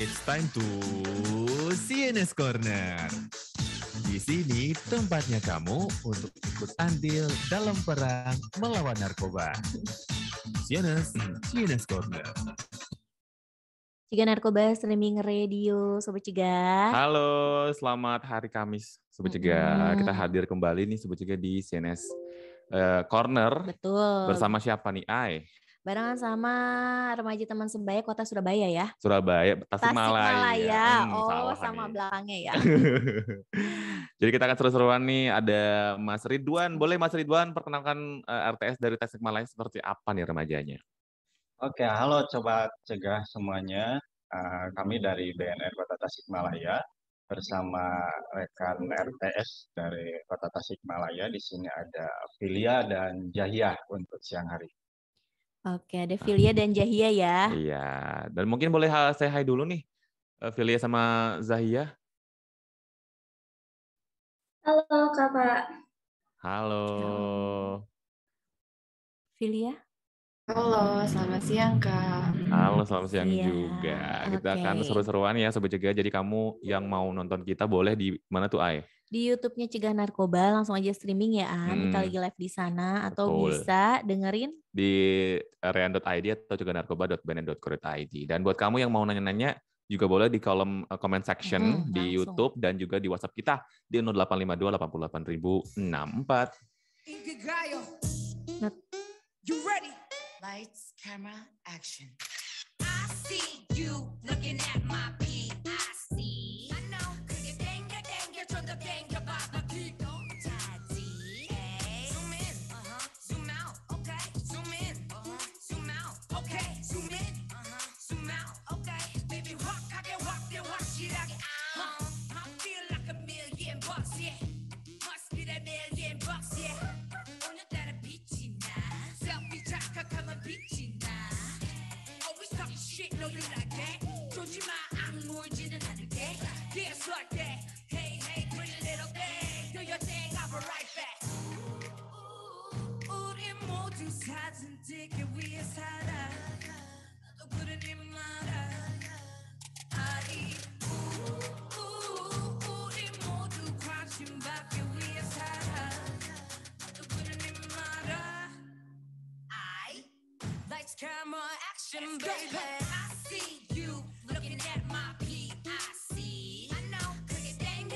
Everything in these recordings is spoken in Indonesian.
It's time to CNS Corner. Di sini tempatnya kamu untuk ikut andil dalam perang melawan narkoba. CNS Corner. Ciga Narkoba Streaming Radio, Sobat Ciga. Halo, selamat hari Kamis, Sobat Ciga. Kita hadir kembali nih Sobat Ciga di CNS Corner. Betul. Bersama siapa nih, Ai? Barengan sama remaja teman sebaya Kota Surabaya ya. Surabaya, Tasikmalaya. Oh, sama nih. Belakangnya ya. Jadi kita akan seru-seruan nih, ada Mas Ridwan. Boleh Mas Ridwan perkenalkan RTS dari Tasikmalaya seperti apa nih remajanya? Oke, halo Sobat Cegah semuanya. Kami dari BNN Kota Tasikmalaya bersama rekan RTS dari Kota Tasikmalaya. Di sini ada Filia dan Jahia untuk siang hari. Oke, ada Filia dan Jahia ya. Iya, dan mungkin boleh say hi dulu nih, Filia sama Zahia. Halo Kakak. Halo. Filia. Halo, selamat siang Kak. Halo, selamat siang juga. Kita akan seru-seruan ya Sobat Cegah. Jadi kamu yang mau nonton kita boleh di mana tuh, Ai? Di YouTube-nya Cegah Narkoba, langsung aja streaming ya, Kita lagi live di sana. Atau bisa dengerin di rean.id atau cegahnarkoba.bnn.co.id. Dan buat kamu yang mau nanya-nanya, juga boleh di kolom comment section di YouTube dan juga di WhatsApp kita di 0852 88 064. You ready? Lights, camera, action. I see you looking at my PIC. I know, cause you dang, turn the dang, your baba keep on tidy. Hey, zoom in, zoom out, okay, zoom in, zoom out, okay, zoom in, zoom out, okay. Baby, walk, I can walk, then walk shit, I get I feel like $1 million, yeah. Must be that $1 million, yeah. 오늘 따라 빛이 나. Selfie 착각하면 빛이 나. Always talking shit, know you like that. 조지마 악물지는 않을게. Dance like that. Hey, hey, pretty little thing. Do your thing, I'll be right back. 우리 모두 사진 찍기 위해 살아. 나도 그러니 말아. 아이, 우리 모두 관심 받기 위해 살아. 나도 그러니 말아. Lights, camera, action, baby. I see you looking at my PIC. I know, cause you dang,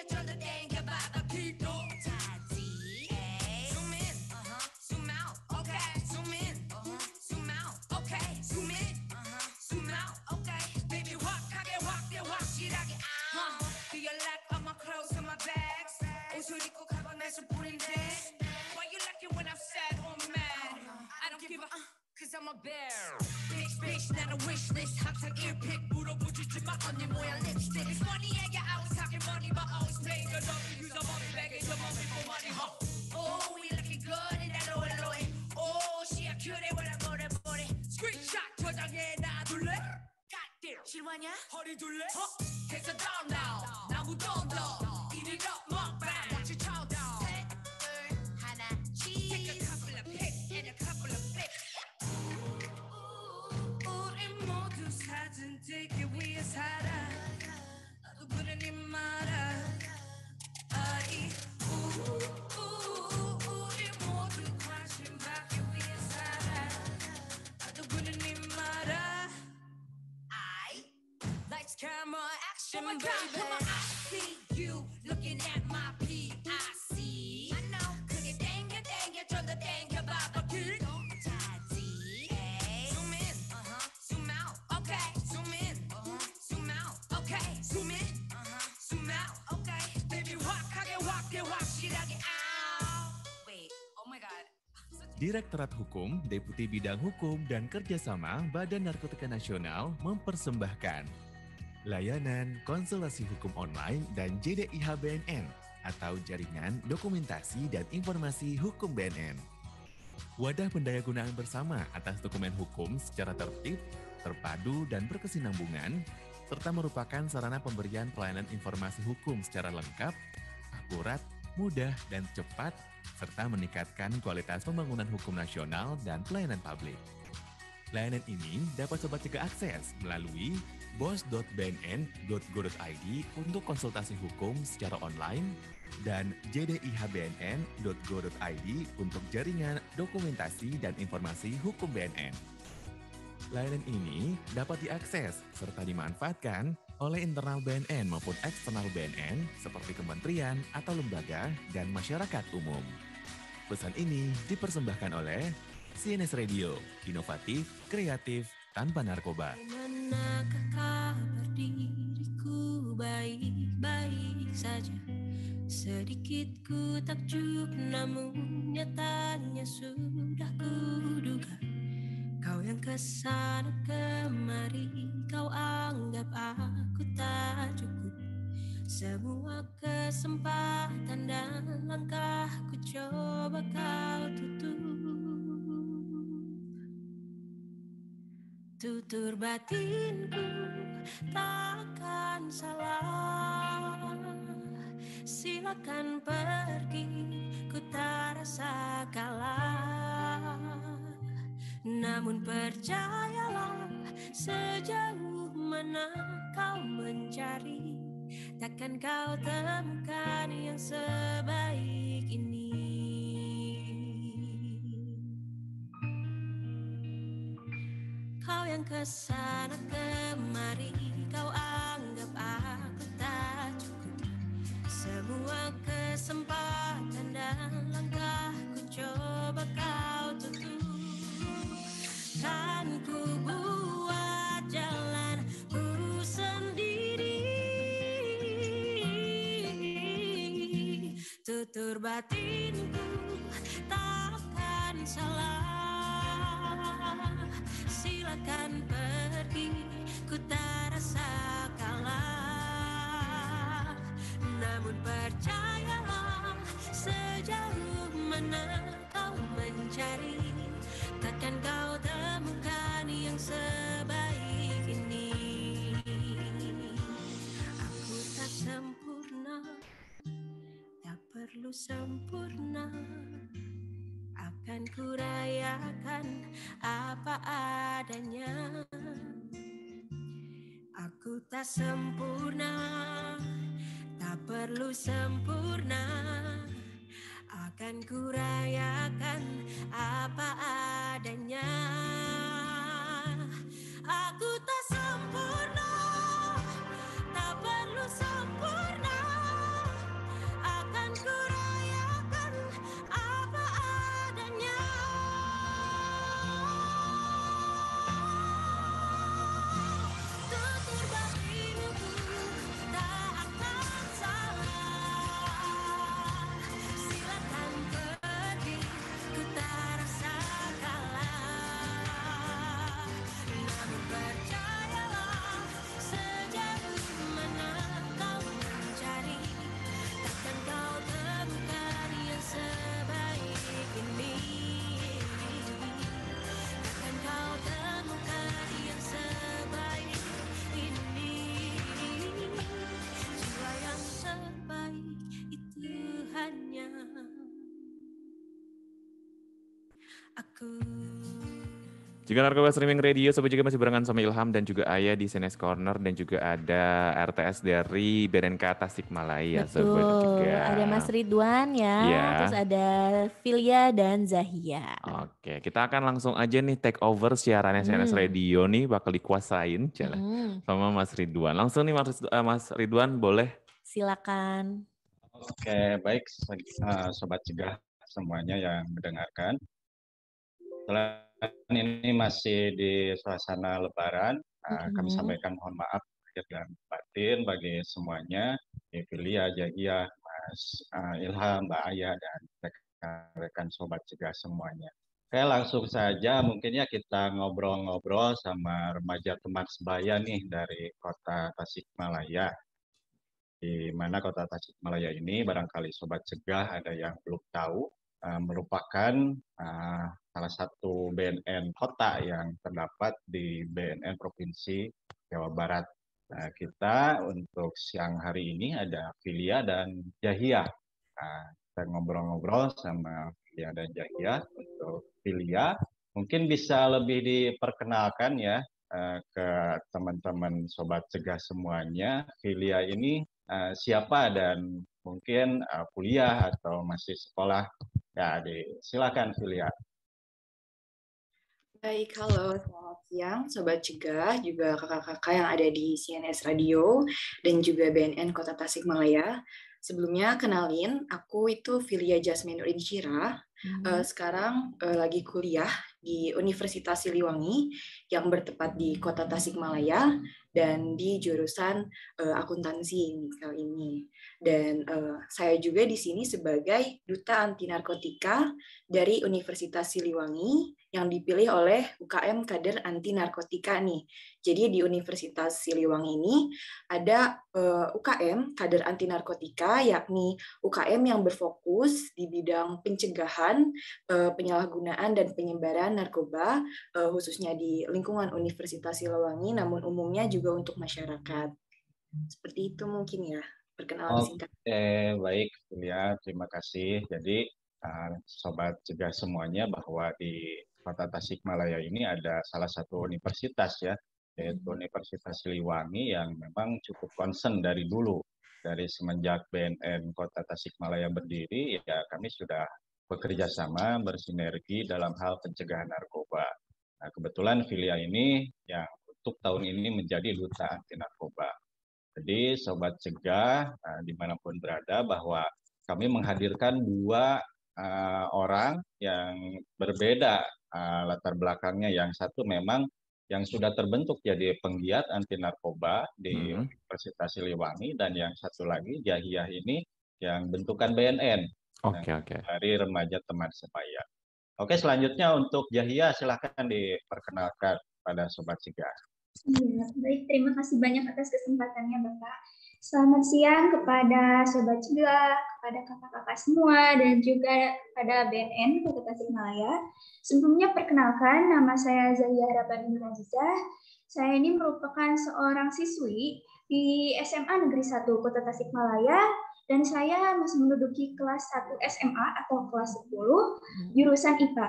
turn the dang, your baba keep on tidy. Hey, zoom in, zoom out, okay, zoom in, zoom out, okay, zoom in, zoom out, okay. Baby, walk, I can walk, then walk, shit, I get Do you like all my clothes and my bags? 옷을 입고 가방 내서 뿌린데. Why you like it when I'm sad or mad? I don't give a cause I'm a bear. Bitch, not a wish list. 항상 earpick 물어보지 마 언니 모양 lipstick. It's funny, yeah, I was talking money, but always paying your love. Use a money bag and your money for money, huh? Oh, we looking good in that low. Oh, she a cutie when I go to body. Screenshot 저장해 놔둘래? Goddamn, 실화냐? 허리 둘래? Take a down now. 나무 던져. Eat it up, mukbang. Watch it chow down. 셋, 둘, 하나, cheese. Take a couple of pics and a couple of flicks. 우리 모두 사진 찍기 위해 살아. 나도 그러니 말아. 아이, 우리 모두 관심 받기 위해 살아. 나도 그러니 말아. Lights, camera, action, oh baby. Come on, I see you looking at my PIC. I know, cause you dang, turn the dang, your baba keep on tidy. Hey, zoom in, zoom out, okay, zoom in, zoom out, okay, zoom in, zoom out, okay. Baby, walk, I can walk, then walk, shit, I get out. Wait, oh my god. Direktorat Hukum, Deputi Bidang Hukum dan Kerjasama Badan Narkotika Nasional mempersembahkan layanan konsultasi hukum online dan JDIH BNN atau Jaringan Dokumentasi dan Informasi Hukum BNN. Wadah pendayagunaan bersama atas dokumen hukum secara tertib, terpadu, dan berkesinambungan, serta merupakan sarana pemberian pelayanan informasi hukum secara lengkap, akurat, mudah, dan cepat, serta meningkatkan kualitas pembangunan hukum nasional dan pelayanan publik. Layanan ini dapat Sobat Cegah akses melalui bos.bnn.go.id untuk konsultasi hukum secara online dan jdihbnn.go.id untuk jaringan, dokumentasi, dan informasi hukum BNN. Layanan ini dapat diakses serta dimanfaatkan oleh internal BNN maupun eksternal BNN seperti kementerian atau lembaga dan masyarakat umum. Pesan ini dipersembahkan oleh CNS Radio, inovatif, kreatif, tanpa narkoba. Manakah kabar diriku baik-baik saja? Sedikit ku takjub namun nyatanya sudah kuduga. Kau yang kesana kemari, kau anggap aku tak cukup. Semua kesempatan dan langkahku coba kau tutup. Tutur batinku takkan salah. Silakan pergi, ku tak rasa kalah. Namun percayalah, sejauh mana kau mencari, takkan kau temukan yang sebaik ini. Kau yang kesana kemari, kau anggap aku tak cukup. Semua kesempatan dan langkahku coba kau tutup. Kan ku buat jalanku sendiri. Tutur batinku takkan salah. Silakan pergi, ku tak rasa kalah. Namun percayalah, sejauh mana kau mencari, takkan kau temukan yang sebaik ini. Aku tak sempurna, tak perlu sempurna. Akan kurayakan apa adanya. Aku tak sempurna, tak perlu sempurna. Akan kurayakan apa adanya. Aku tak sempurna, tak perlu sempurna. Akan kurayakan apa adanya. Tutur batinku tak akan salah. Silakan pergi, ku tak rasa kalah. Namun percayalah, sejauh mana kau mencari, takkan kau temukan yang sebaik ini. Takkan kau temukan yang sebaik ini. Jiwa yang terbaik itu hanya aku. Jika Narkoba Streaming Radio, Sobat juga masih barengan sama Ilham dan juga Ayah di CNS Corner dan juga ada RTS dari BNNK Tasikmalaya. Sobat Betul, juga. ada Mas Ridwan ya, Iya. terus ada Filia dan Zahia. Oke, kita akan langsung aja nih take over siarannya CNS Radio nih, bakal dikuasain sama Mas Ridwan. Langsung nih Mas Ridwan, boleh? Silakan. Oke, baik Sobat Cegah semuanya yang mendengarkan. Selain ini masih di suasana Lebaran, kami sampaikan mohon maaf lahir dan batin bagi semuanya, Filia, Jahia, Mas Ilham, Mbak Aya, dan rekan-rekan Sobat Cegah semuanya. Oke, langsung saja mungkin ya kita ngobrol-ngobrol sama remaja teman sebaya nih dari Kota Tasikmalaya. Di mana Kota Tasikmalaya ini barangkali Sobat Cegah ada yang belum tahu, merupakan salah satu BNN kota yang terdapat di BNN Provinsi Jawa Barat. Nah, kita untuk siang hari ini ada Filia dan Jahia. Kita ngobrol-ngobrol sama Filia dan Jahia. Untuk Filia, Mungkin bisa lebih diperkenalkan ya ke teman-teman Sobat Cegah semuanya, Filia ini siapa dan mungkin kuliah atau masih sekolah. Ya, silakan Filia. Baik, halo, selamat siang Sobat Cegah, juga kakak-kakak yang ada di CNS Radio dan juga BNN Kota Tasikmalaya. Sebelumnya kenalin, aku itu Filia Jasmine Insyirah. Sekarang lagi kuliah di Universitas Siliwangi yang bertempat di Kota Tasikmalaya dan di jurusan akuntansi kali ini. Dan saya juga di sini sebagai duta anti narkotika dari Universitas Siliwangi yang dipilih oleh UKM Kader Anti Narkotika nih. Jadi di Universitas Siliwangi ini ada UKM Kader Anti Narkotika, yakni UKM yang berfokus di bidang pencegahan, penyalahgunaan dan penyebaran narkoba, khususnya di lingkungan Universitas Siliwangi, namun umumnya juga untuk masyarakat. Seperti itu mungkin ya, perkenalan singkat. Oke, baik Filia, terima kasih. Jadi Sobat Cegah semuanya bahwa di Kota Tasikmalaya ini ada salah satu universitas ya, yaitu Universitas Siliwangi yang memang cukup concern dari dulu. Dari semenjak BNN Kota Tasikmalaya berdiri, ya kami sudah bekerja sama, bersinergi dalam hal pencegahan narkoba. Nah, kebetulan Filia ini yang untuk tahun ini menjadi duta anti narkoba. Jadi Sobat Cegah dimanapun berada bahwa kami menghadirkan dua orang yang berbeda latar belakangnya. Yang satu memang yang sudah terbentuk jadi penggiat anti narkoba di Universitas Siliwangi, dan yang satu lagi Jahiyah ini yang bentukan BNN dari Remaja Teman Sebaya. Oke, selanjutnya untuk Jahiyah silahkan diperkenalkan pada Sobat Cegah. Ya, baik, terima kasih banyak atas kesempatannya Bapak. Selamat siang kepada Sobat Cegah, kepada kakak-kakak semua, dan juga kepada BNN Kota Tasikmalaya. Sebelumnya perkenalkan, nama saya Zahiyah Rabani Nurajizah. Saya ini merupakan seorang siswi di SMA Negeri 1 Kota Tasikmalaya, dan saya masih menduduki kelas 1 SMA atau kelas 10, jurusan IPA.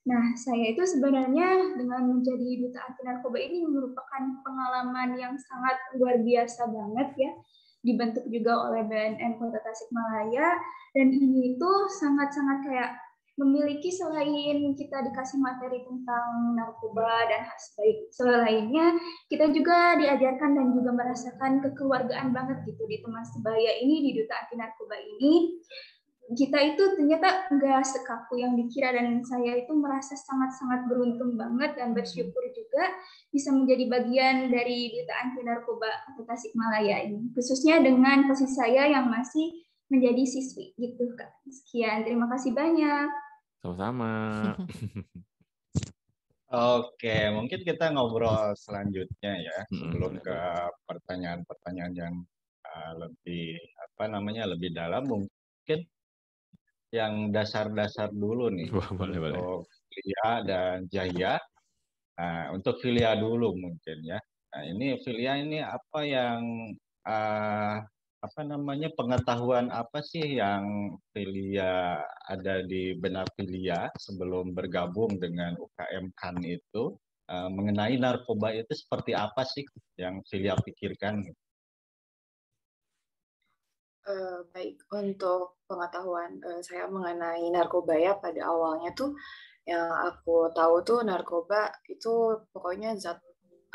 Nah, saya itu sebenarnya dengan menjadi duta anti narkoba ini merupakan pengalaman yang sangat luar biasa banget ya. Dibentuk juga oleh BNN Kota Tasikmalaya, dan ini itu sangat-sangat kayak memiliki, selain kita dikasih materi tentang narkoba dan hal selainnya, kita juga diajarkan dan juga merasakan kekeluargaan banget gitu di teman sebaya ini, di duta anti narkoba ini. Kita itu ternyata nggak sekaku yang dikira, dan saya itu merasa sangat-sangat beruntung banget dan bersyukur juga bisa menjadi bagian dari duta anti narkoba Kota Tasikmalaya ini, khususnya dengan posisi saya yang masih menjadi siswi gitu Kak. Sekian, terima kasih banyak. Sama-sama. Oke, mungkin kita ngobrol selanjutnya ya, sebelum ke pertanyaan-pertanyaan yang lebih dalam, mungkin yang dasar-dasar dulu nih. Boleh. Untuk Filia dan Jahiyah. Untuk Filia dulu mungkin ya. Nah, ini Filia ini apa yang pengetahuan apa sih yang Filia ada di benak Filia sebelum bergabung dengan UKM KAN itu, mengenai narkoba itu seperti apa sih yang Filia pikirkan? Baik, untuk pengetahuan saya mengenai narkoba ya, pada awalnya tuh yang aku tahu tuh narkoba itu pokoknya zat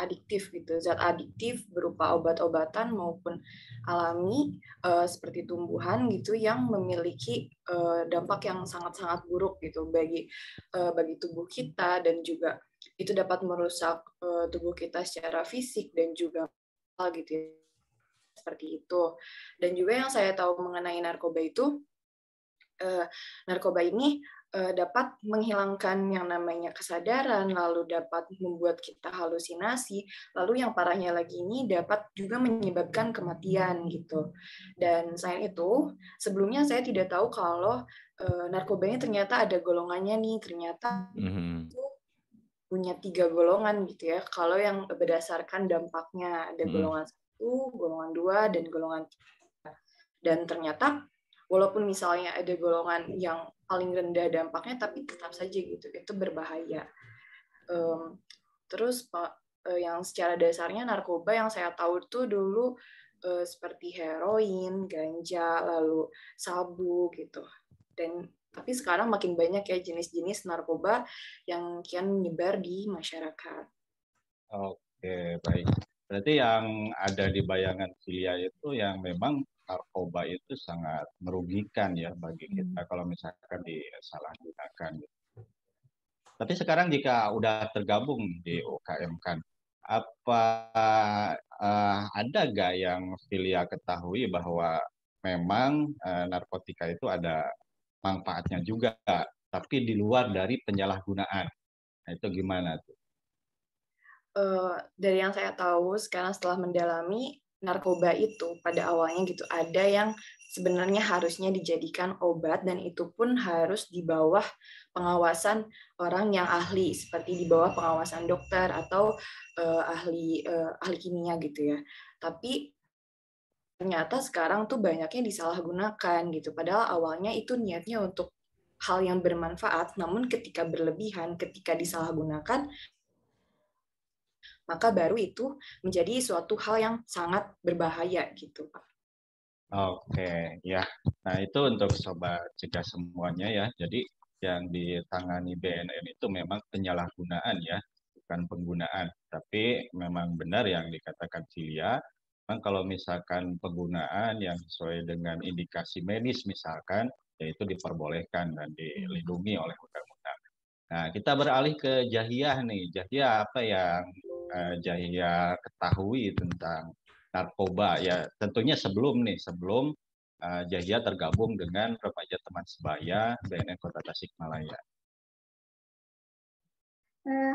adiktif gitu, zat adiktif berupa obat-obatan maupun alami seperti tumbuhan gitu yang memiliki dampak yang sangat-sangat buruk gitu bagi tubuh kita, dan juga itu dapat merusak tubuh kita secara fisik dan juga gitu ya. Seperti itu. Dan juga yang saya tahu mengenai narkoba itu, narkoba ini dapat menghilangkan yang namanya kesadaran, lalu dapat membuat kita halusinasi, lalu yang parahnya lagi ini dapat juga menyebabkan kematian gitu. Dan selain itu, sebelumnya saya tidak tahu kalau narkoba ini ternyata ada golongannya nih, ternyata itu punya 3 golongan gitu ya. Kalau yang berdasarkan dampaknya ada golongan 1, golongan 2, dan golongan 3. Dan ternyata walaupun misalnya ada golongan yang paling rendah dampaknya, tapi tetap saja gitu, itu berbahaya. Terus yang secara dasarnya narkoba yang saya tahu tuh dulu seperti heroin, ganja, lalu sabu gitu. Tapi sekarang makin banyak ya jenis-jenis narkoba yang kian menyebar di masyarakat. Oke, baik. Berarti yang ada di bayangan Filia itu yang memang narkoba itu sangat merugikan ya bagi kita kalau misalkan disalahgunakan. Tapi sekarang jika udah tergabung di UKM kan, apa ada nggak yang Filia ketahui bahwa memang narkotika itu ada manfaatnya juga, tapi di luar dari penyalahgunaan? Nah, itu gimana tuh? Dari yang saya tahu sekarang setelah mendalami narkoba itu pada awalnya gitu ada yang sebenarnya harusnya dijadikan obat dan itu pun harus di bawah pengawasan orang yang ahli seperti di bawah pengawasan dokter atau ahli kimia gitu ya. Tapi ternyata sekarang tuh banyaknya disalahgunakan gitu. Padahal awalnya itu niatnya untuk hal yang bermanfaat, namun ketika berlebihan, ketika disalahgunakan maka baru itu menjadi suatu hal yang sangat berbahaya gitu, Pak. Oke, ya. Nah, itu untuk sobat cegah semuanya ya. Jadi yang ditangani BNN itu memang penyalahgunaan ya, bukan penggunaan. Tapi memang benar yang dikatakan Filia, memang kalau misalkan penggunaan yang sesuai dengan indikasi medis misalkan, yaitu diperbolehkan dan dilindungi oleh undang-undang. Nah, kita beralih ke Jahiyah nih. Jahiyah apa yang Jahiyah ketahui tentang narkoba ya, tentunya sebelum Jahiyah tergabung dengan Remaja Teman Sebaya BNN Kota Tasikmalaya.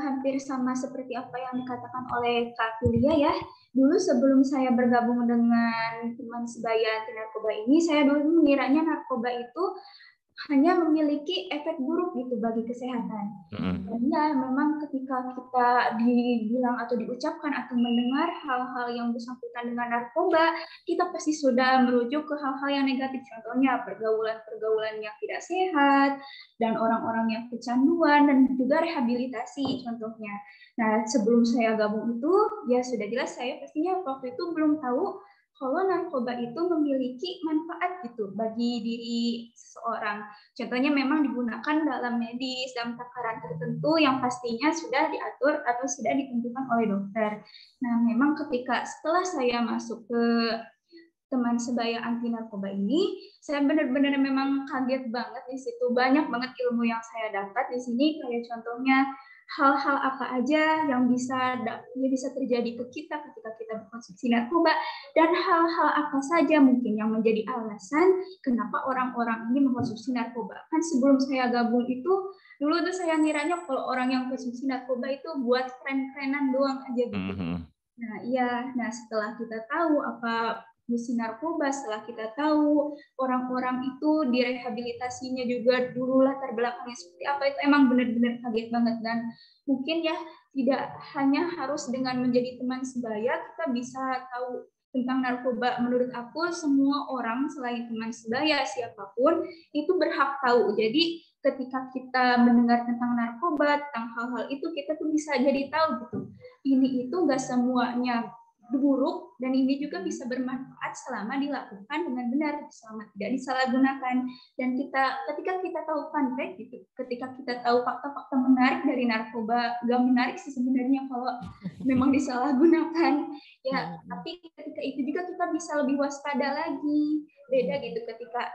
Hampir sama seperti apa yang dikatakan oleh Kak Filia ya. Dulu sebelum saya bergabung dengan teman sebaya anti narkoba ini, saya dulu mengiranya narkoba itu hanya memiliki efek buruk gitu bagi kesehatan. Dan ya memang ketika kita dibilang atau diucapkan atau mendengar hal-hal yang bersangkutan dengan narkoba, kita pasti sudah merujuk ke hal-hal yang negatif. Contohnya pergaulan-pergaulan yang tidak sehat, dan orang-orang yang kecanduan, dan juga rehabilitasi contohnya. Nah, sebelum saya gabung itu, ya sudah jelas saya pastinya waktu itu belum tahu kalau narkoba itu memiliki manfaat gitu bagi diri seseorang. Contohnya memang digunakan dalam medis, dalam takaran tertentu yang pastinya sudah diatur atau sudah ditentukan oleh dokter. Nah, memang ketika setelah saya masuk ke teman sebaya anti narkoba ini, saya benar-benar memang kaget banget di situ. Banyak banget ilmu yang saya dapat di sini, kayak contohnya hal-hal apa aja yang bisa terjadi ke kita ketika kita berkonsumsi narkoba, dan hal-hal apa saja mungkin yang menjadi alasan kenapa orang-orang ini mengkonsumsi narkoba. Kan sebelum saya gabung itu, dulu tuh saya ngiranya kalau orang yang konsumsi narkoba itu buat keren-kerenan doang aja gitu. Nah, iya. Nah, setelah kita tahu apa fungsi narkoba, setelah kita tahu orang-orang itu direhabilitasinya juga dulu latar belakangnya seperti apa, itu emang benar-benar kaget banget. Dan mungkin ya tidak hanya harus dengan menjadi teman sebaya kita bisa tahu tentang narkoba. Menurut aku semua orang selain teman sebaya siapapun itu berhak tahu. Jadi ketika kita mendengar tentang narkoba, tentang hal-hal itu, kita tuh bisa jadi tahu gitu. Ini itu nggak semuanya buruk, dan ini juga bisa bermanfaat selama dilakukan dengan benar, selama tidak disalahgunakan. Dan ketika kita tahu fun fact gitu, ketika kita tahu fakta-fakta menarik dari narkoba, nggak menarik sih sebenarnya kalau memang disalahgunakan ya, tapi ketika itu juga kita bisa lebih waspada lagi. Beda gitu ketika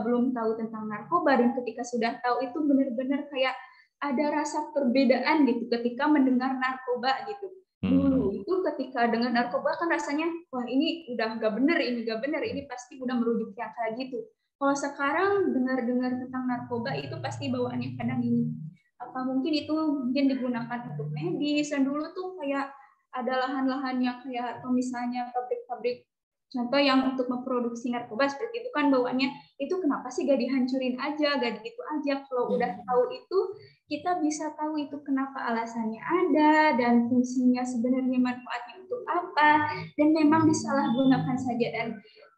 belum tahu tentang narkoba, dan ketika sudah tahu itu benar-benar kayak ada rasa perbedaan gitu ketika mendengar narkoba gitu. Dulu itu ketika dengan narkoba kan rasanya, wah ini udah nggak bener, ini pasti udah merujuk yang kayak gitu. Kalau sekarang dengar-dengar tentang narkoba itu pasti bawaannya kadang ini, apa mungkin itu digunakan untuk medis, dan dulu tuh kayak ada lahan-lahan yang kayak atau misalnya pabrik-pabrik contoh yang untuk memproduksi narkoba seperti itu kan bawaannya, itu kenapa sih gak dihancurin aja, gak gitu aja. Kalau udah tahu itu, kita bisa tahu itu kenapa alasannya ada, dan fungsinya sebenarnya manfaatnya untuk apa, dan memang disalahgunakan saja. Dan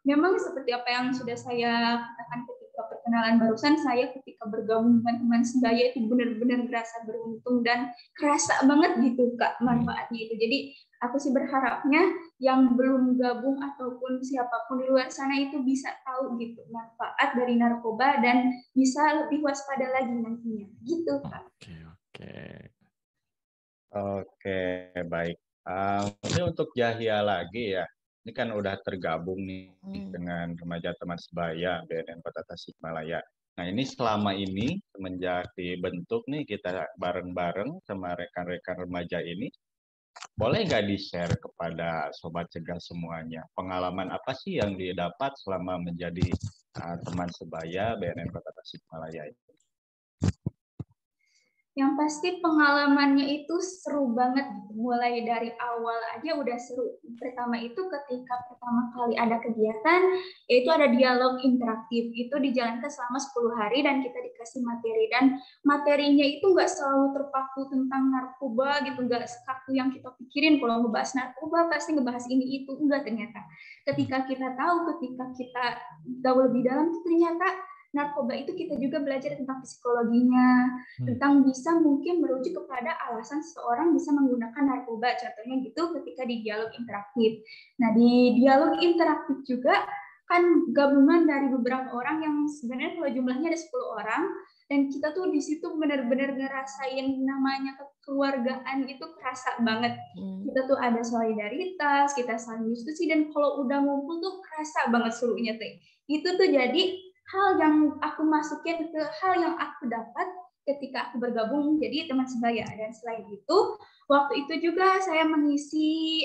memang seperti apa yang sudah saya katakan ketika perkenalan barusan, saya ketika bergabung dengan teman sebaya itu benar-benar berasa beruntung dan kerasa banget gitu Kak manfaatnya itu. Jadi aku sih berharapnya yang belum gabung ataupun siapapun di luar sana itu bisa tahu gitu manfaat dari narkoba dan bisa lebih waspada lagi nantinya. Gitu Kak. Oke, baik. Ini untuk Yahya lagi ya. Ini kan udah tergabung nih dengan remaja teman sebaya BNN Kota Tasikmalaya. Nah ini selama ini semenjak dibentuk nih kita bareng-bareng sama rekan-rekan remaja ini, boleh nggak di-share kepada Sobat Cegah semuanya? Pengalaman apa sih yang didapat selama menjadi teman sebaya BNN Kota Tasikmalaya itu? Yang pasti pengalamannya itu seru banget gitu. Mulai dari awal aja udah seru. Pertama itu ketika pertama kali ada kegiatan, yaitu ada dialog interaktif. Itu dijalankan selama 10 hari dan kita dikasih materi. Dan materinya itu nggak selalu terpaku tentang narkoba gitu, nggak sekaku yang kita pikirin. Kalau ngebahas narkoba pasti ngebahas ini itu. Enggak ternyata. Ketika kita tahu, ketika kita tahu lebih dalam, ternyata narkoba itu kita juga belajar tentang psikologinya, tentang bisa mungkin merujuk kepada alasan seseorang bisa menggunakan narkoba, contohnya gitu ketika di dialog interaktif. Nah di dialog interaktif juga kan gabungan dari beberapa orang yang sebenarnya kalau jumlahnya ada 10 orang, dan kita tuh di situ benar-benar ngerasain namanya kekeluargaan itu kerasa banget. Kita tuh ada solidaritas, kita saling diskusi, dan kalau udah ngumpul tuh kerasa banget serunya tuh. Itu tuh jadi hal yang aku masukin ke hal yang aku dapat ketika aku bergabung jadi teman sebaya. Dan selain itu, waktu itu juga saya mengisi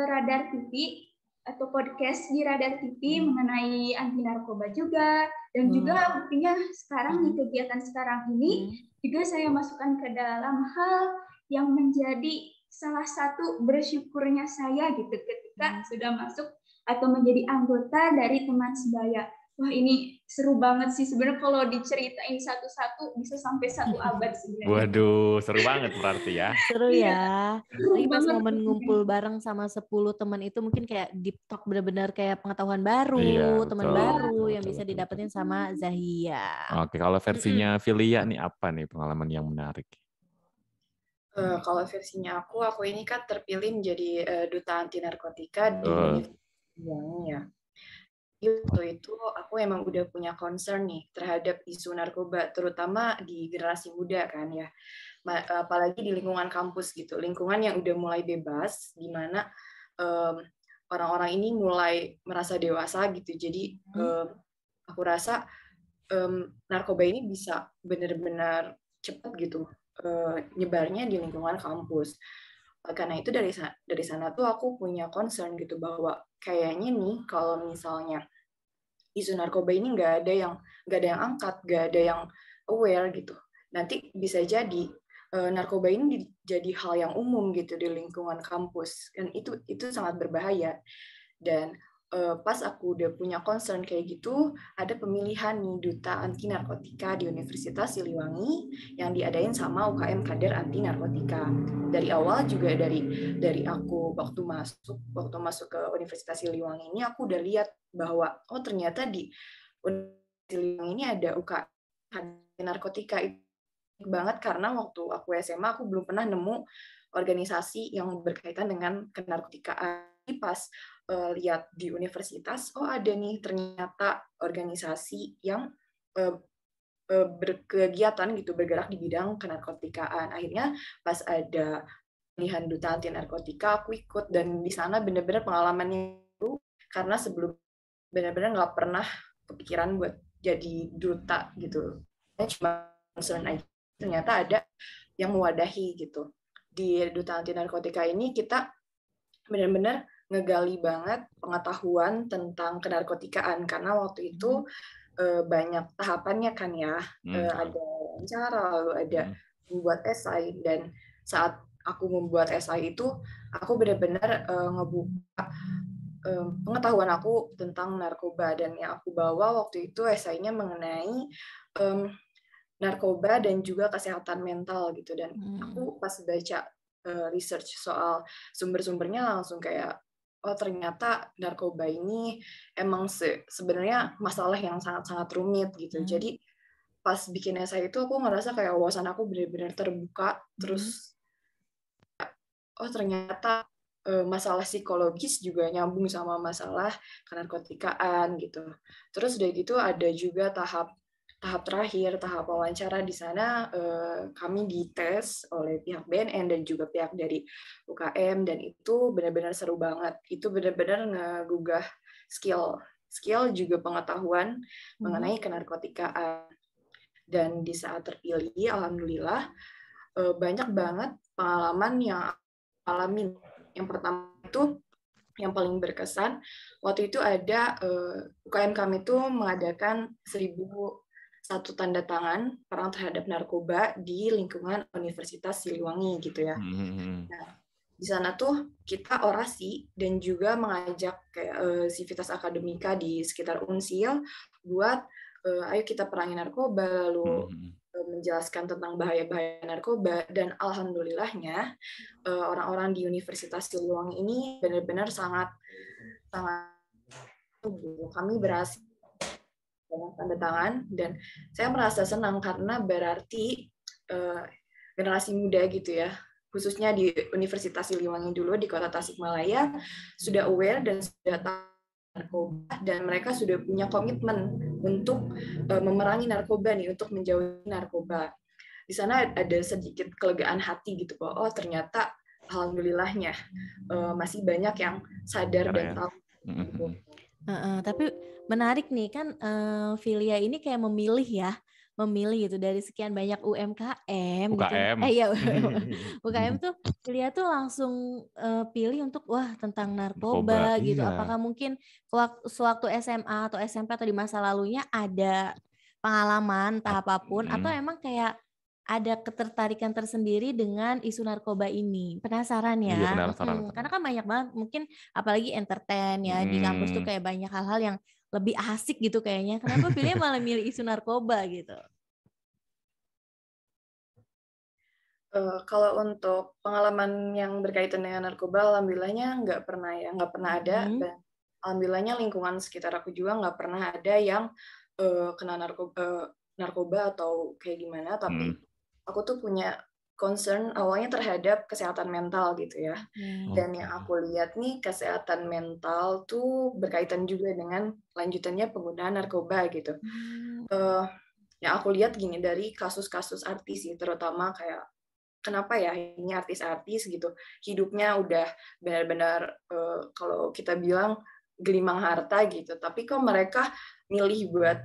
Radar TV atau podcast di Radar TV mengenai anti narkoba juga. Dan juga buktinya sekarang di kegiatan sekarang ini juga saya masukkan ke dalam hal yang menjadi salah satu bersyukurnya saya gitu ketika sudah masuk atau menjadi anggota dari teman sebaya. Wah ini seru banget sih sebenarnya, kalau diceritain satu-satu bisa sampai 1 abad sebenarnya. Waduh, seru banget berarti ya. Seru ya. Lagi pas banget. momen ngumpul bareng sama 10 teman itu mungkin kayak deep talk, benar-benar kayak pengetahuan baru, Iya, teman betul, baru betul, yang betul, bisa betul, didapetin betul. sama Zahia. Oke, kalau versinya Filia nih apa nih pengalaman yang menarik? Kalau versinya aku ini kan terpilih menjadi duta anti narkotika di Universitas Liwangi ya. Waktu itu aku emang udah punya concern nih terhadap isu narkoba, terutama di generasi muda kan ya. Apalagi di lingkungan kampus gitu, lingkungan yang udah mulai bebas, di mana orang-orang ini mulai merasa dewasa gitu. Jadi aku rasa narkoba ini bisa benar-benar cepat gitu nyebarnya di lingkungan kampus. Karena itu dari sana tuh aku punya concern gitu bahwa kayaknya nih kalau misalnya isu narkoba ini nggak ada yang angkat, nggak ada yang aware gitu, nanti bisa jadi narkoba ini jadi hal yang umum gitu di lingkungan kampus, dan itu sangat berbahaya. Dan pas aku udah punya concern kayak gitu, ada pemilihan nih duta anti narkotika di Universitas Siliwangi yang diadain sama UKM Kader Anti Narkotika. Dari awal juga dari aku waktu masuk ke Universitas Siliwangi ini, aku udah lihat bahwa oh ternyata di Universitas Siliwangi ini ada UKM Kader Narkotika. Itu banget karena waktu aku SMA aku belum pernah nemu organisasi yang berkaitan dengan kenarkotikaan. Pas lihat di universitas, oh ada nih ternyata organisasi yang berkegiatan gitu, bergerak di bidang kenarkotikaan. Akhirnya pas ada pilihan duta anti narkotika, aku ikut, dan di sana benar-benar pengalamannya itu, karena sebelum benar-benar nggak pernah kepikiran buat jadi duta gitu. Cuma concern aja, ternyata ada yang mewadahi gitu. Di duta anti narkotika ini kita benar-benar ngegali banget pengetahuan tentang kenarkotikaan, karena waktu itu banyak tahapannya kan ya, ada wawancara, lalu ada membuat esai, dan saat aku membuat esai itu aku benar-benar ngebuka pengetahuan aku tentang narkoba, dan yang aku bawa waktu itu esainya mengenai narkoba dan juga kesehatan mental gitu. Dan aku pas baca research soal sumber-sumbernya langsung kayak oh ternyata narkoba ini emang sebenarnya masalah yang sangat-sangat rumit gitu. Jadi pas bikin esai itu aku ngerasa kayak wawasan aku benar-benar terbuka. Terus oh ternyata masalah psikologis juga nyambung sama masalah kenarkotikaan gitu. Terus udah gitu ada juga tahap terakhir, tahap wawancara. Di sana kami dites oleh pihak BNN dan juga pihak dari UKM, dan itu benar-benar seru banget. Itu benar-benar ngegugah skill juga pengetahuan mengenai kenarkotikaan. Dan di saat terpilih, alhamdulillah banyak banget pengalaman yang alamin. Yang pertama itu yang paling berkesan, waktu itu ada UKM kami itu mengadakan 1001 tanda tangan perang terhadap narkoba di lingkungan Universitas Siliwangi gitu ya. Nah, di sana tuh kita orasi dan juga mengajak kayak sivitas akademika di sekitar Unsil buat ayo kita perangi narkoba, lalu menjelaskan tentang bahaya-bahaya narkoba. Dan alhamdulillahnya orang-orang di Universitas Siliwangi ini benar-benar sangat kami berhasil dengan tanda tangan, dan saya merasa senang karena berarti generasi muda gitu ya, khususnya di Universitas Siliwangi dulu di Kota Tasikmalaya sudah aware dan sudah tahu narkoba, dan mereka sudah punya komitmen untuk memerangi narkoba nih, untuk menjauhi narkoba. Di sana ada sedikit kelegaan hati gitu bahwa oh ternyata alhamdulillahnya masih banyak yang sadar dan tahu. Gitu. Tapi menarik nih kan, Filia ini kayak memilih gitu dari sekian banyak UMKM. Gitu. UKM tuh Filia tuh langsung pilih untuk wah tentang narkoba gitu. Iya. Apakah mungkin sewaktu SMA atau SMP atau di masa lalunya ada pengalaman entah apapun, atau emang kayak ada ketertarikan tersendiri dengan isu narkoba ini? Penasaran ya? Iya, penasaran. Karena kan banyak banget, mungkin apalagi entertain ya, di kampus tuh kayak banyak hal-hal yang lebih asik gitu kayaknya. Kenapa pilihnya malah milih isu narkoba gitu? Kalau untuk pengalaman yang berkaitan dengan narkoba, alhamdulillahnya nggak pernah ada. Dan alhamdulillahnya lingkungan sekitar aku juga nggak pernah ada yang kena narkoba atau kayak gimana. Tapi aku tuh punya concern awalnya terhadap kesehatan mental gitu ya. Dan yang aku lihat nih, kesehatan mental tuh berkaitan juga dengan lanjutannya penggunaan narkoba gitu. Yang aku lihat gini, dari kasus-kasus artis sih, terutama kayak kenapa ya ini artis-artis gitu hidupnya udah benar-benar kalau kita bilang gelimang harta gitu, tapi kok mereka milih buat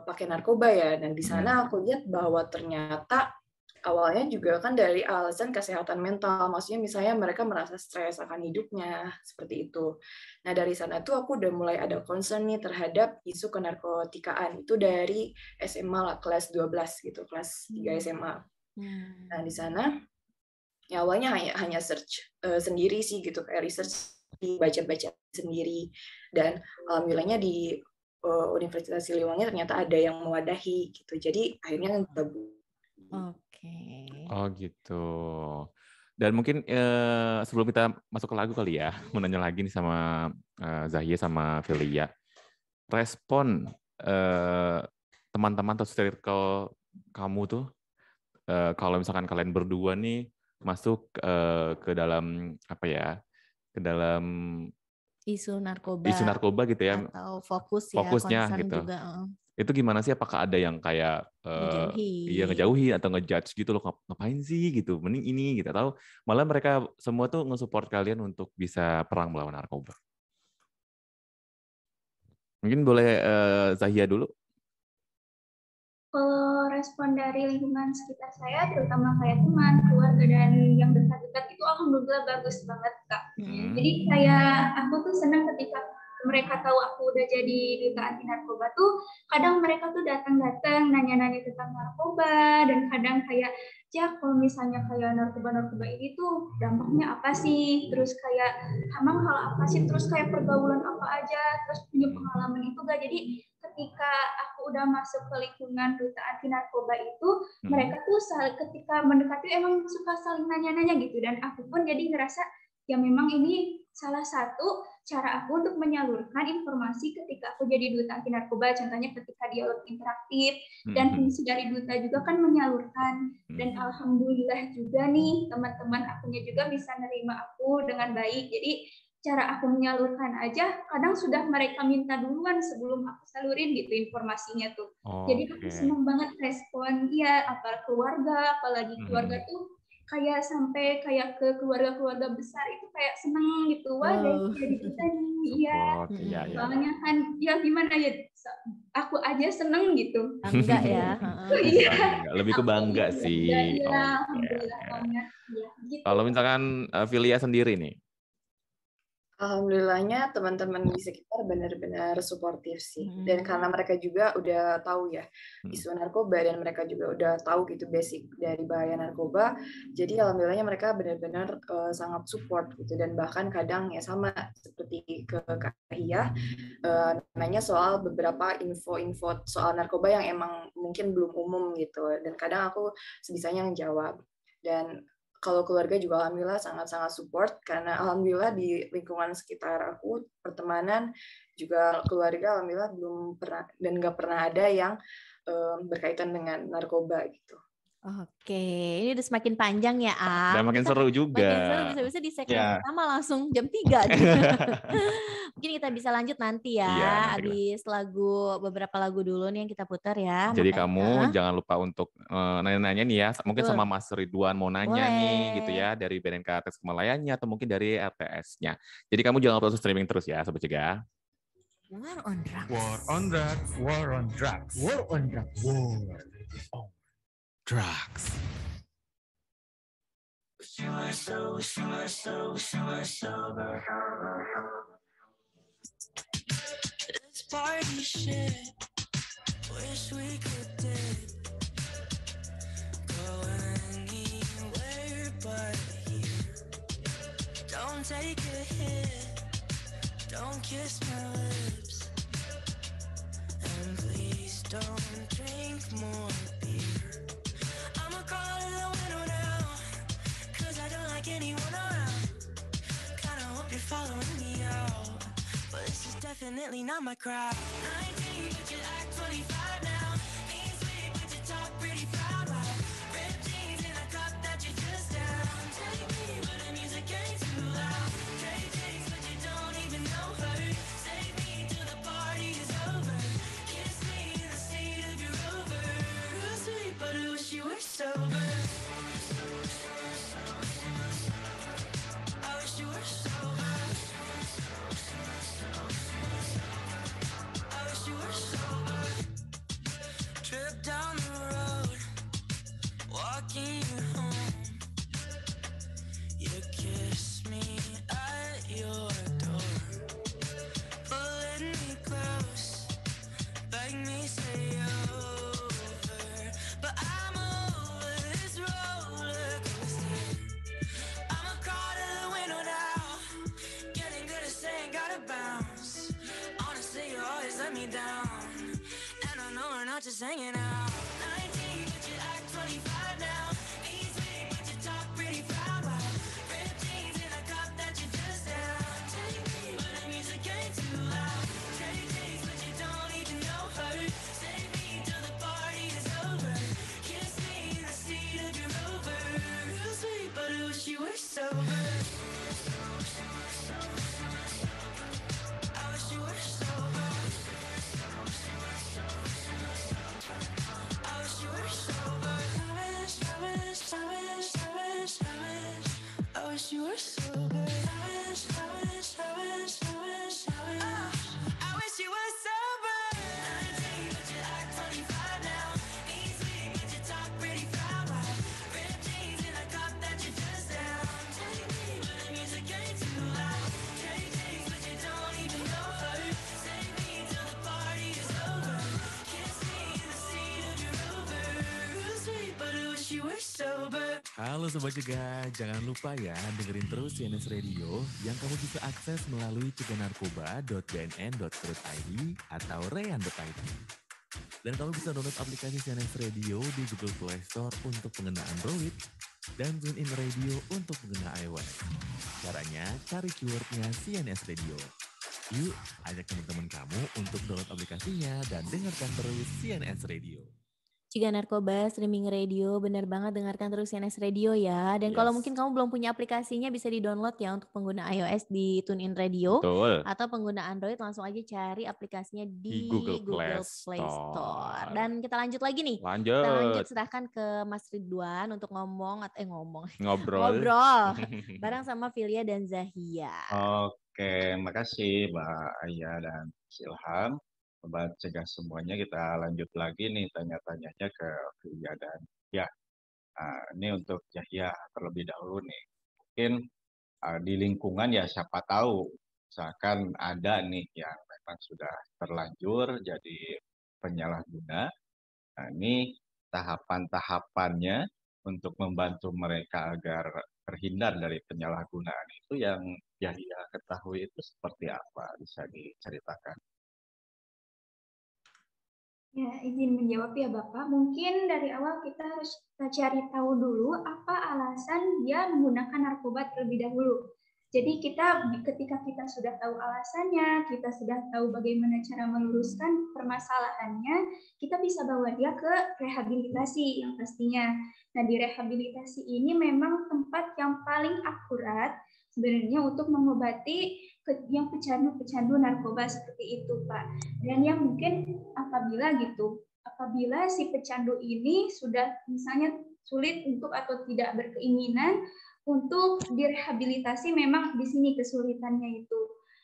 pakai narkoba ya. Dan di sana aku lihat bahwa ternyata awalnya juga kan dari alasan kesehatan mental, maksudnya misalnya mereka merasa stres akan hidupnya seperti itu. Nah dari sana tuh aku udah mulai ada concern nih terhadap isu kenarkotikaan itu dari SMA lah, kelas 12 gitu, kelas 3 SMA. Nah di sana ya awalnya hanya search sendiri sih gitu, kayak research, baca-baca sendiri, dan alhamdulillahnya di Universitas Siliwangi ternyata ada yang mewadahi gitu, jadi akhirnya gabung. Oh gitu. Dan mungkin sebelum kita masuk ke lagu kali ya, mau nanya lagi nih sama Zahia sama Filia, respon teman-teman atau circle kamu tuh kalau misalkan kalian berdua nih masuk ke dalam apa ya, ke dalam isu narkoba gitu ya, atau fokusnya gitu juga. Itu gimana sih, apakah ada yang kayak ngejauhi atau ngejudge gitu loh, ngapain sih gitu, mending ini gitu, atau malah mereka semua tuh nge-support kalian untuk bisa perang melawan narkoba? Mungkin boleh Zahia dulu. Kalau respon dari lingkungan sekitar saya, terutama kayak teman, keluarga, dan yang dekat-dekat itu alhamdulillah bagus banget, Kak. Jadi kayak aku tuh senang ketika mereka tahu aku udah jadi duta anti narkoba tuh, kadang mereka tuh datang-datang nanya-nanya tentang narkoba, dan kadang kayak, Jak, kalau misalnya kayak narkoba ini tuh dampaknya apa sih? Terus kayak emang hal apa sih? Terus kayak pergaulan apa aja? Terus punya pengalaman itu gak? Jadi ketika aku udah masuk ke lingkungan duta anti narkoba itu, mereka tuh ketika mendekati emang suka saling nanya-nanya gitu, dan aku pun jadi ngerasa ya memang ini salah satu cara aku untuk menyalurkan informasi ketika aku jadi duta anti narkoba, contohnya ketika dialog interaktif, dan fungsi dari duta juga kan menyalurkan. Dan alhamdulillah juga nih teman-teman akunya juga bisa nerima aku dengan baik. Jadi cara aku menyalurkan aja kadang sudah mereka minta duluan sebelum aku salurin gitu informasinya tuh. Jadi aku senang banget respon ya, apalagi keluarga tuh kayak sampai kayak ke keluarga-keluarga besar itu kayak seneng gitu. Wah, dari kita nih, iya. Soalnya kan ya gimana ya, aku aja seneng gitu. Bangga ya. Iya. Lebih ke bangga sih. Iya, alhamdulillah banget. Ya, gitu. Kalau misalkan Filia sendiri nih. Alhamdulillahnya teman-teman di sekitar benar-benar suportif sih. Dan karena mereka juga udah tahu ya isu narkoba dan mereka juga udah tahu gitu basic dari bahaya narkoba. Jadi alhamdulillahnya mereka benar-benar sangat support gitu. Dan bahkan kadang ya sama seperti ke Kak Hia, nanya soal beberapa info-info soal narkoba yang emang mungkin belum umum gitu. Dan kadang aku sebisanya ngejawab. Dan kalau keluarga juga alhamdulillah sangat-sangat support, karena alhamdulillah di lingkungan sekitar aku, pertemanan, juga keluarga alhamdulillah belum pernah dan nggak pernah ada yang berkaitan dengan narkoba gitu. Oke, ini udah semakin panjang ya, Dan makin seru juga. Makin seru, bisa-bisa di segmen pertama langsung jam 3. Mungkin kita bisa lanjut nanti ya, habis beberapa lagu dulu nih yang kita putar ya. Jadi kamu jangan lupa untuk nanya-nanya nih ya, mungkin sama Mas Ridwan mau nanya nih gitu ya, dari BNNK Tasikmalayanya atau mungkin dari RTS-nya. Jadi kamu jangan lupa streaming terus ya, Sobat Cegah. War on drugs. War on drugs. War on drugs. War on drugs. War on drugs. It's party shit. Wish we could dip. Go anywhere but here. Don't take a hit. Don't kiss my lips. And please don't drink more beer. I'ma call it a window now, 'cause I don't like anyone around. Kinda hope you're following me out, but this is definitely not my crowd. 19, but you act 25 now. Ain't sweet, but you talk pretty proud. Wow. Ripped jeans in a cup that you just down. Take me, but the music ain't too loud. Trade takes, but you don't even know her. Save me till the party is over. Kiss me in the seat of your Rover. Real sweet, but I wish you were sober. I wish you were sober. I wish you were sober. Trip down the road, walking you home. You kiss me at your door, pulling me close, beg me stay over. But I'm over this roller coaster. I'ma crawl to the window now, getting good at saying gotta bounce. Honestly, you always let me down, and I know we're not just hanging out. 19, but you act 25 now. Ain't sweet, but you talk pretty proud. Wow. Ripped jeans in a cup that you just down. Take me, but the music ain't too loud. Trade takes, but you don't even know her. Save me till the party is over. Kiss me in the seat of your Rover. Real sweet, but I wish you were sober. I wish you were sober. I wish you were sober. I wish you were sober. I wish you were sober. 19, but you act 25 now. Ain't sweet, but you talk pretty proud. Wow. Ripped jeans in a cup that you just down. Take me, but the music ain't too loud. Trade takes, but you don't even know her. Save me till the party is over. Kiss me in the seat of your Rover. Real sweet, but I wish you were sober. Halo Sobat Cegah, jangan lupa ya dengerin terus CNS Radio yang kamu bisa akses melalui ceganarkoba.bnn.co.id atau rean.id. Dan kamu bisa download aplikasi CNS Radio di Google Play Store untuk pengguna Android dan TuneIn Radio untuk pengguna iOS. Caranya, cari keywordnya CNS Radio. Yuk, ajak teman-teman kamu untuk download aplikasinya dan dengarkan terus CNS Radio. Ciga Narkoba Streaming Radio, benar banget, dengarkan terus CNS Radio ya. Dan kalau mungkin kamu belum punya aplikasinya, bisa di-download ya untuk pengguna iOS di TuneIn Radio. Betul. Atau pengguna Android langsung aja cari aplikasinya di Google Play Play Store. Dan kita lanjut lagi nih. Lanjut. Kita lanjut serahkan ke Mas Ridwan untuk Ngobrol. bareng sama Filia dan Zahia. Oke, makasih Mbak Aya dan Ilham. Sobat Cegah semuanya, kita lanjut lagi nih tanya-tanyanya ke Filia dan ya. Ini untuk Zahia terlebih dahulu nih. Mungkin di lingkungan ya siapa tahu, misalkan ada nih yang memang sudah terlanjur jadi penyalahguna. Nah, ini tahapan-tahapannya untuk membantu mereka agar terhindar dari penyalahgunaan itu yang Zahia ketahui itu seperti apa? Bisa diceritakan? Ya, izin menjawab ya Bapak. Mungkin dari awal kita harus cari tahu dulu apa alasan dia menggunakan narkoba terlebih dahulu. Jadi ketika kita sudah tahu alasannya, kita sudah tahu bagaimana cara meluruskan permasalahannya, kita bisa bawa dia ke rehabilitasi yang pastinya. Nah, di rehabilitasi ini memang tempat yang paling akurat sebenarnya untuk mengobati yang pecandu-pecandu narkoba seperti itu, Pak. Dan yang mungkin apabila si pecandu ini sudah misalnya sulit untuk atau tidak berkeinginan untuk direhabilitasi, memang di sini kesulitannya itu.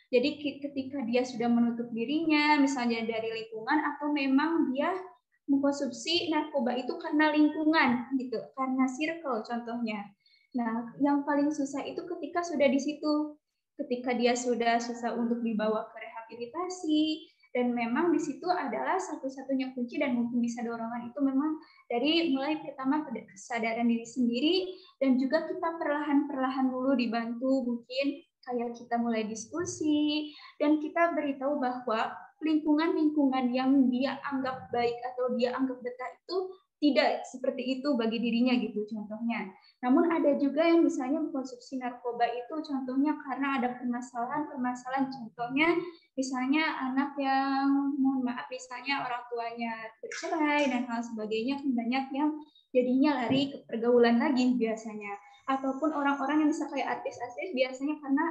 Jadi ketika dia sudah menutup dirinya, misalnya dari lingkungan, atau memang dia mengkonsumsi narkoba itu karena lingkungan, gitu, karena circle contohnya. Nah, yang paling susah itu ketika sudah di situ, ketika dia sudah susah untuk dibawa ke rehabilitasi, dan memang di situ adalah satu-satunya kunci dan mungkin bisa dorongan itu memang dari mulai pertama kesadaran diri sendiri, dan juga kita perlahan-perlahan dulu dibantu, mungkin kayak kita mulai diskusi, dan kita beritahu bahwa lingkungan-lingkungan yang dia anggap baik atau dia anggap betah itu tidak seperti itu bagi dirinya gitu contohnya. Namun ada juga yang misalnya mengkonsumsi narkoba itu contohnya karena ada permasalahan contohnya misalnya anak yang mohon maaf misalnya orang tuanya bercerai dan hal sebagainya, kan banyak yang jadinya lari ke pergaulan lagi biasanya, ataupun orang-orang yang bisa kayak artis-artis biasanya karena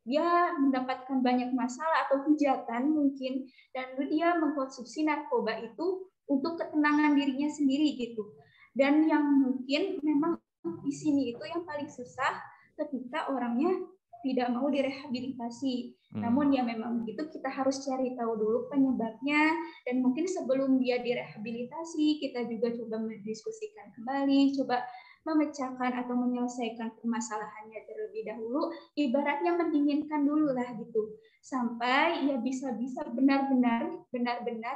dia mendapatkan banyak masalah atau hujatan mungkin, dan dia mengkonsumsi narkoba itu untuk ketenangan dirinya sendiri gitu. Dan yang mungkin memang di sini itu yang paling susah ketika orangnya tidak mau direhabilitasi. Namun ya memang begitu, kita harus cari tahu dulu penyebabnya, dan mungkin sebelum dia direhabilitasi kita juga coba mendiskusikan kembali, coba memecahkan atau menyelesaikan permasalahannya terlebih dahulu, ibaratnya mendinginkan dulu lah gitu, sampai ya bisa benar-benar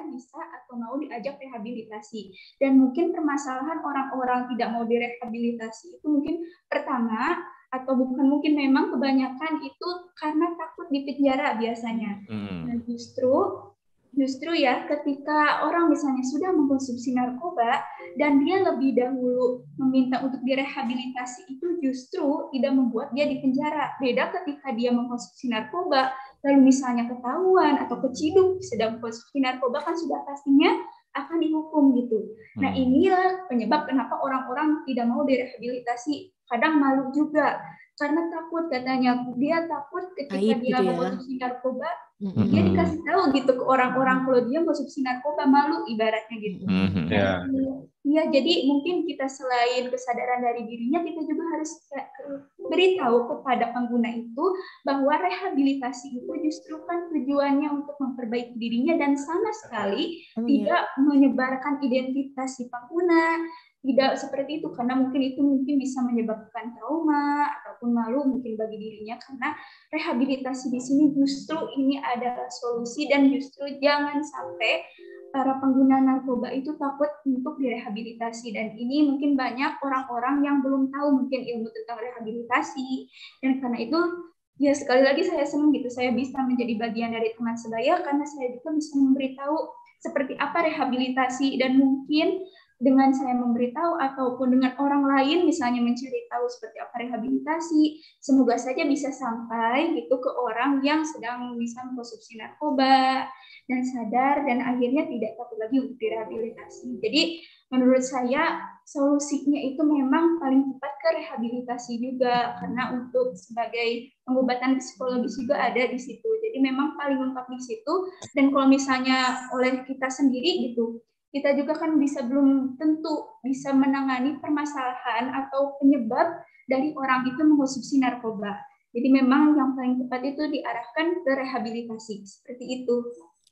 bisa atau mau diajak rehabilitasi. Dan mungkin permasalahan orang-orang tidak mau direhabilitasi itu mungkin pertama, atau bukan mungkin, memang kebanyakan itu karena takut di penjara biasanya. Dan justru ya ketika orang misalnya sudah mengkonsumsi narkoba dan dia lebih dahulu meminta untuk direhabilitasi, itu justru tidak membuat dia di penjara. Beda ketika dia mengkonsumsi narkoba lalu misalnya ketahuan atau keciduk sedang mengkonsumsi narkoba, kan sudah pastinya akan dihukum gitu. Nah, inilah penyebab kenapa orang-orang tidak mau direhabilitasi. Kadang malu juga karena takut, katanya dia takut ketika dia mengkonsumsi narkoba, dia dikasih tahu gitu ke orang-orang kalau dia mengkonsumsi narkoba, malu ibaratnya gitu. Iya, jadi mungkin kita selain kesadaran dari dirinya, kita juga harus beritahu kepada pengguna itu bahwa rehabilitasi itu justru kan tujuannya untuk memperbaiki dirinya dan sama sekali tidak menyebarkan identitas si pengguna. Tidak seperti itu, karena mungkin itu bisa menyebabkan trauma ataupun malu mungkin bagi dirinya, karena rehabilitasi di sini justru ini adalah solusi, dan justru jangan sampai para pengguna narkoba itu takut untuk direhabilitasi. Dan ini mungkin banyak orang-orang yang belum tahu mungkin ilmu tentang rehabilitasi, dan karena itu ya sekali lagi saya senang gitu saya bisa menjadi bagian dari teman sebaya, karena saya juga bisa memberitahu seperti apa rehabilitasi, dan mungkin dengan saya memberitahu ataupun dengan orang lain misalnya mencari tahu seperti apa rehabilitasi, semoga saja bisa sampai gitu ke orang yang sedang bisa mengkonsumsi narkoba dan sadar dan akhirnya tidak takut lagi untuk direhabilitasi. Jadi menurut saya solusinya itu memang paling tepat ke rehabilitasi juga, karena untuk sebagai pengobatan psikologis juga ada di situ. Jadi memang paling lengkap di situ. Dan kalau misalnya oleh kita sendiri gitu, kita juga kan belum tentu bisa menangani permasalahan atau penyebab dari orang itu mengkonsumsi narkoba. Jadi memang yang paling tepat itu diarahkan ke rehabilitasi, seperti itu.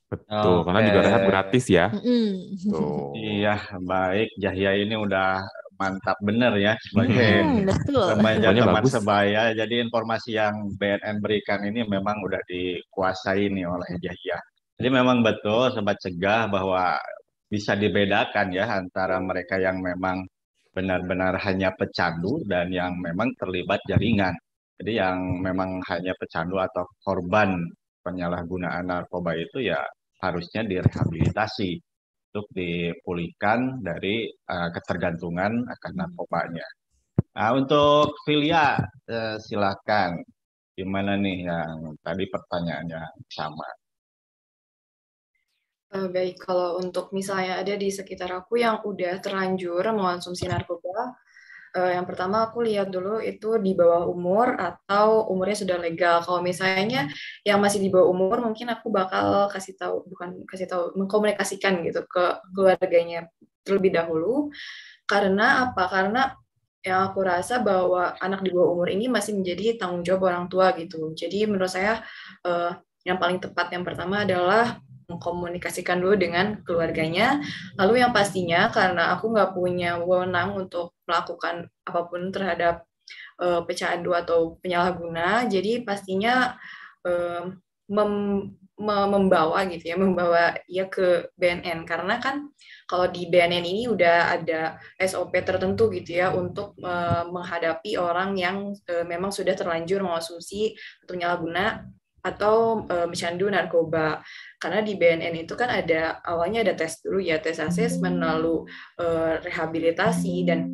Betul, karena juga rehab gratis ya. Tuh. Iya, baik. Jahya ini udah mantap bener ya sebagai remaja teman sebaya. Jadi informasi yang BNN berikan ini memang udah dikuasai nih oleh Jahya. Jadi memang betul Sobat Cegah bahwa bisa dibedakan ya antara mereka yang memang benar-benar hanya pecandu dan yang memang terlibat jaringan. Jadi yang memang hanya pecandu atau korban penyalahgunaan narkoba itu ya harusnya direhabilitasi untuk dipulihkan dari ketergantungan akan narkobanya. Nah, untuk Filia, silakan. Gimana nih yang tadi pertanyaannya sama? Baik, kalau untuk misalnya ada di sekitar aku yang udah terlanjur mengonsumsi narkoba, yang pertama aku lihat dulu itu di bawah umur atau umurnya sudah legal. Kalau misalnya yang masih di bawah umur, mungkin aku bakal mengkomunikasikan gitu ke keluarganya terlebih dahulu. Karena apa? Karena yang aku rasa bahwa anak di bawah umur ini masih menjadi tanggung jawab orang tua gitu. Jadi menurut saya yang paling tepat yang pertama adalah mengkomunikasikan dulu dengan keluarganya. Lalu yang pastinya karena aku nggak punya wewenang untuk melakukan apapun terhadap pecandu atau penyalahguna, jadi pastinya membawa ke BNN, karena kan kalau di BNN ini udah ada SOP tertentu gitu ya untuk menghadapi orang yang memang sudah terlanjur mengonsumsi atau penyalahguna atau pecandu narkoba. Karena di BNN itu kan awalnya ada tes dulu ya, tes asesmen, lalu rehabilitasi, dan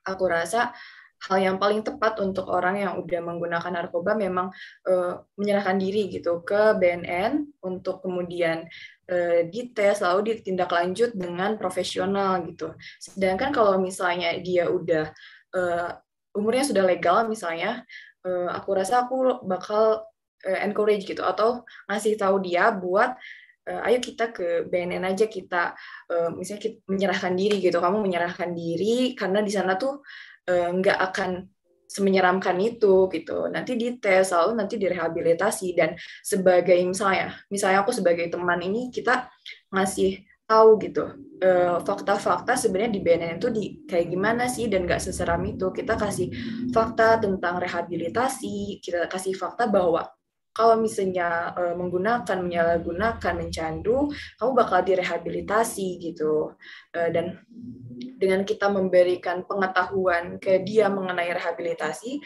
aku rasa hal yang paling tepat untuk orang yang udah menggunakan narkoba memang menyerahkan diri gitu ke BNN untuk kemudian dites lalu ditindaklanjut dengan profesional gitu. Sedangkan kalau misalnya dia udah umurnya sudah legal misalnya, aku rasa aku bakal encourage gitu atau ngasih tahu dia buat ayo kita ke BNN aja, kita misalnya kita menyerahkan diri gitu, kamu menyerahkan diri karena di sana tuh nggak akan semenyeramkan itu gitu, nanti dites lalu nanti direhabilitasi. Dan sebagai misalnya aku sebagai teman ini, kita ngasih tahu gitu fakta-fakta sebenarnya di BNN itu kayak gimana sih, dan nggak seseram itu. Kita kasih fakta tentang rehabilitasi, kita kasih fakta bahwa kalau misalnya menyalahgunakan, mencandu, kamu bakal direhabilitasi gitu. Dan dengan kita memberikan pengetahuan ke dia mengenai rehabilitasi,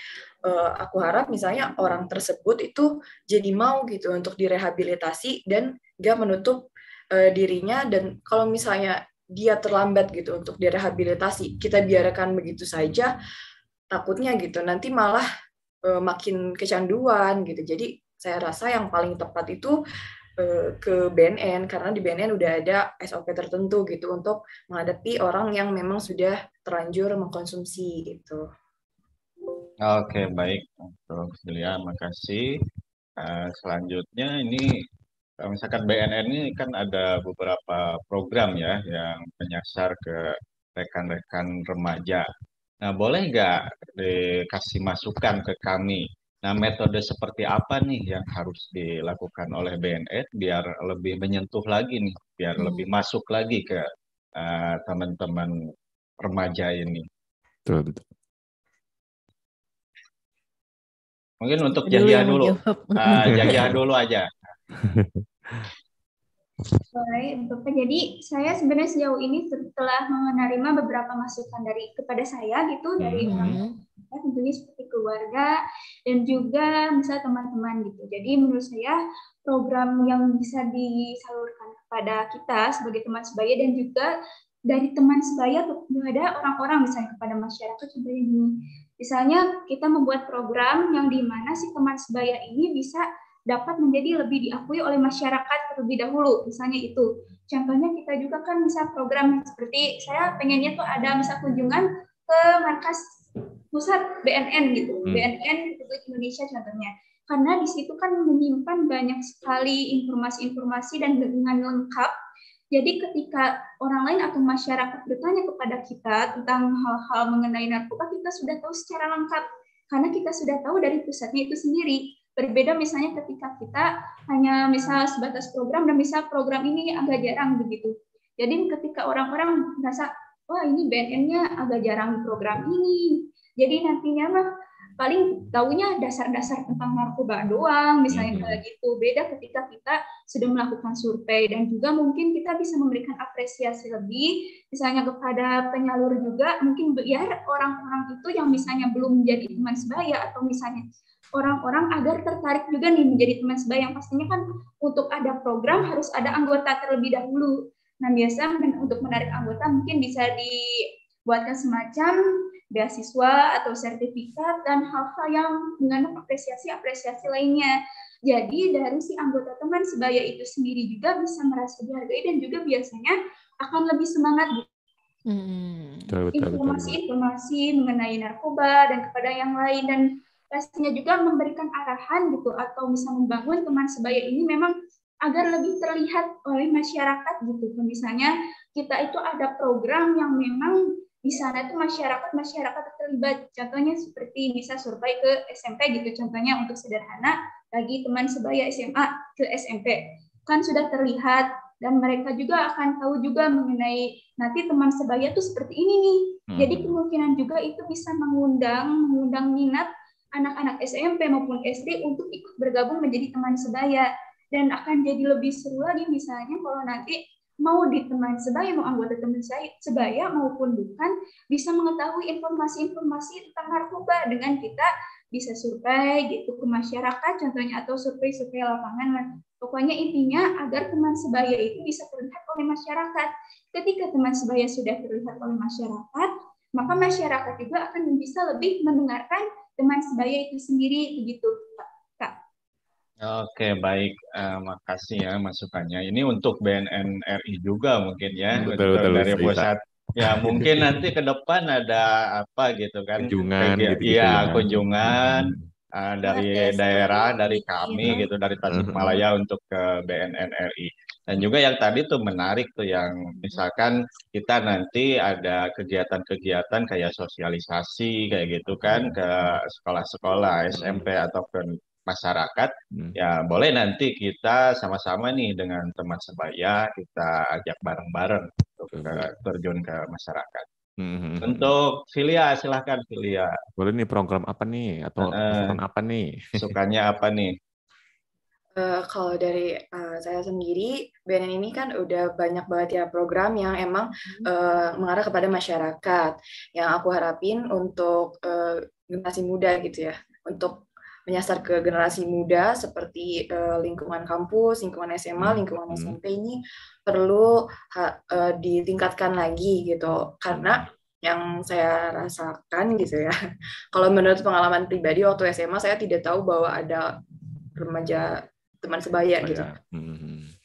aku harap misalnya orang tersebut itu jadi mau gitu untuk direhabilitasi dan gak menutup dirinya. Dan kalau misalnya dia terlambat gitu untuk direhabilitasi, kita biarkan begitu saja, takutnya gitu nanti malah makin kecanduan gitu. Jadi saya rasa yang paling tepat itu ke BNN, karena di BNN udah ada SOP tertentu gitu untuk menghadapi orang yang memang sudah terlanjur mengkonsumsi gitu. Oke, baik untuk Filia, makasih. Selanjutnya ini misalkan BNN ini kan ada beberapa program ya yang menyasar ke rekan-rekan remaja. Nah, boleh nggak dikasih masukan ke kami? Nah, metode seperti apa nih yang harus dilakukan oleh BNN biar lebih menyentuh lagi nih, biar lebih masuk lagi ke teman-teman remaja ini? Betul. Mungkin untuk Jahya dulu. Jahya dulu aja. Baik, jadi saya sebenarnya sejauh ini setelah menerima beberapa masukan kepada saya gitu dari orang tentunya seperti keluarga dan juga misalnya teman-teman gitu. Jadi menurut saya program yang bisa disalurkan kepada kita sebagai teman sebaya dan juga dari teman sebaya kepada orang-orang, misalnya kepada masyarakat. Contohnya gini, misalnya kita membuat program yang di mana si teman sebaya ini bisa dapat menjadi lebih diakui oleh masyarakat terlebih dahulu, misalnya itu. Contohnya kita juga kan bisa program seperti saya pengennya tuh ada misal kunjungan ke markas pusat BNN gitu, BNN Republik Indonesia contohnya. Karena di situ kan menyimpan banyak sekali informasi-informasi dan dengan lengkap. Jadi ketika orang lain atau masyarakat bertanya kepada kita tentang hal-hal mengenai narkoba, kita sudah tahu secara lengkap. Karena kita sudah tahu dari pusatnya itu sendiri. Berbeda misalnya ketika kita hanya misal sebatas program dan misal program ini agak jarang begitu. Jadi ketika orang-orang merasa, wah ini BNN-nya agak jarang program ini. Jadi nantinya mah paling tahunya dasar-dasar tentang narkoba doang, misalnya kayak gitu. Beda ketika kita sudah melakukan survei, dan juga mungkin kita bisa memberikan apresiasi lebih, misalnya kepada penyalur juga, mungkin biar orang-orang itu yang misalnya belum menjadi teman sebaya, atau misalnya orang-orang agar tertarik juga nih menjadi teman sebaya, yang pastinya kan untuk ada program harus ada anggota terlebih dahulu. Nah biasa untuk menarik anggota mungkin bisa dibuatkan semacam beasiswa atau sertifikat dan hal-hal yang mengandung apresiasi-apresiasi lainnya. Jadi dari si anggota teman sebaya itu sendiri juga bisa merasa dihargai dan juga biasanya akan lebih semangat informasi-informasi mengenai narkoba dan kepada yang lain, dan pastinya juga memberikan arahan gitu atau bisa membangun teman sebaya ini memang agar lebih terlihat oleh masyarakat gitu. Misalnya kita itu ada program yang memang di sana itu masyarakat terlibat. Contohnya seperti bisa survei ke SMP gitu. Contohnya untuk sederhana bagi teman sebaya SMA ke SMP kan sudah terlihat, dan mereka juga akan tahu juga mengenai nanti teman sebaya itu seperti ini nih. Jadi kemungkinan juga itu bisa mengundang minat anak-anak SMP maupun SD untuk ikut bergabung menjadi teman sebaya, dan akan jadi lebih seru lagi misalnya kalau nanti mau di teman sebaya, mau anggota teman sebaya maupun bukan, bisa mengetahui informasi-informasi tentang narkoba dengan kita bisa survei gitu ke masyarakat contohnya, atau survei-survei lapangan. Pokoknya intinya agar teman sebaya itu bisa terlihat oleh masyarakat. Ketika teman sebaya sudah terlihat oleh masyarakat, maka masyarakat juga akan bisa lebih mendengarkan teman sebaya itu sendiri begitu, Kak. Oke, baik. Makasih ya masukannya. Ini untuk BNN RI juga mungkin ya, betul, dari pusat. Ya mungkin nanti ke depan ada apa gitu kan? Kunjungan gitu-gitu ya. ya. Kunjungan dari daerah, dari kami gitu, dari Tasikmalaya untuk ke BNN RI. Dan juga yang tadi tuh menarik tuh yang misalkan kita nanti ada kegiatan-kegiatan kayak sosialisasi kayak gitu kan ke sekolah-sekolah SMP ataupun masyarakat, ya boleh nanti kita sama-sama nih dengan teman sebaya kita ajak bareng-bareng untuk terjun ke masyarakat. Untuk Filia, silahkan Filia. Boleh nih program apa nih atau program apa nih? Sukanya apa nih? Kalau dari saya sendiri, BNN ini kan udah banyak banget ya program yang emang mengarah kepada masyarakat. Yang aku harapin untuk generasi muda gitu ya, untuk menyasar ke generasi muda seperti lingkungan kampus, lingkungan SMA, lingkungan SMP ini perlu ditingkatkan lagi gitu. Karena yang saya rasakan gitu ya, kalau menurut pengalaman pribadi waktu SMA saya tidak tahu bahwa ada remaja teman sebaya gitu.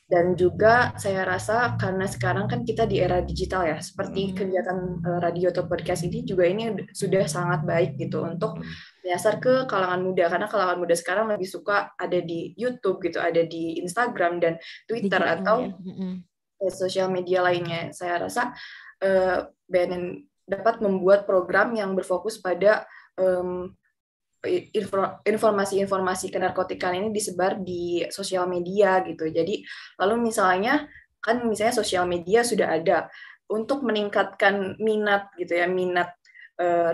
Dan juga saya rasa karena sekarang kan kita di era digital ya, seperti kegiatan radio atau podcast ini juga ini sudah sangat baik gitu untuk menyasar ke kalangan muda, karena kalangan muda sekarang lebih suka ada di YouTube gitu, ada di Instagram dan Twitter atau sosial media lainnya. Saya rasa BNN dapat membuat program yang berfokus pada informasi-informasi kenarkotikan ini disebar di sosial media gitu. Jadi lalu misalnya sosial media sudah ada untuk meningkatkan minat gitu ya, minat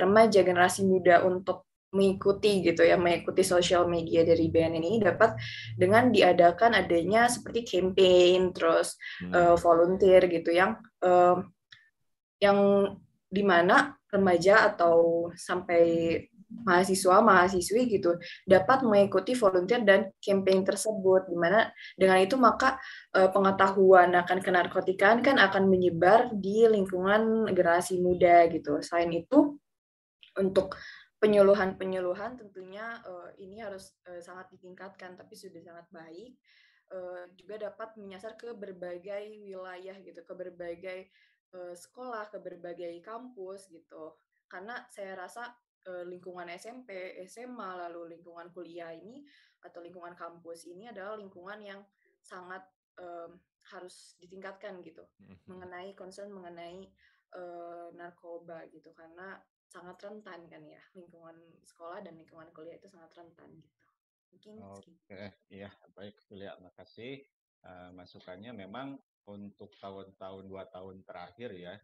remaja generasi muda untuk mengikuti sosial media dari BNN ini dapat dengan diadakan adanya seperti campaign terus volunteer gitu yang di mana remaja atau sampai mahasiswa-mahasiswi gitu dapat mengikuti volunteer dan campaign tersebut, dimana dengan itu maka pengetahuan akan kenarkotikaan kan akan menyebar di lingkungan generasi muda gitu. Selain itu untuk penyuluhan tentunya ini harus sangat ditingkatkan, tapi sudah sangat baik. Juga dapat menyasar ke berbagai wilayah gitu, ke berbagai sekolah, ke berbagai kampus gitu. Karena saya rasa lingkungan SMP, SMA, lalu lingkungan kuliah ini atau lingkungan kampus ini adalah lingkungan yang sangat harus ditingkatkan gitu, mengenai concern mengenai narkoba gitu, karena sangat rentan kan ya, lingkungan sekolah dan lingkungan kuliah itu sangat rentan gitu. Mungkin Oke, iya baik Filia, makasih masukannya. Memang untuk tahun-tahun 2 tahun terakhir ya,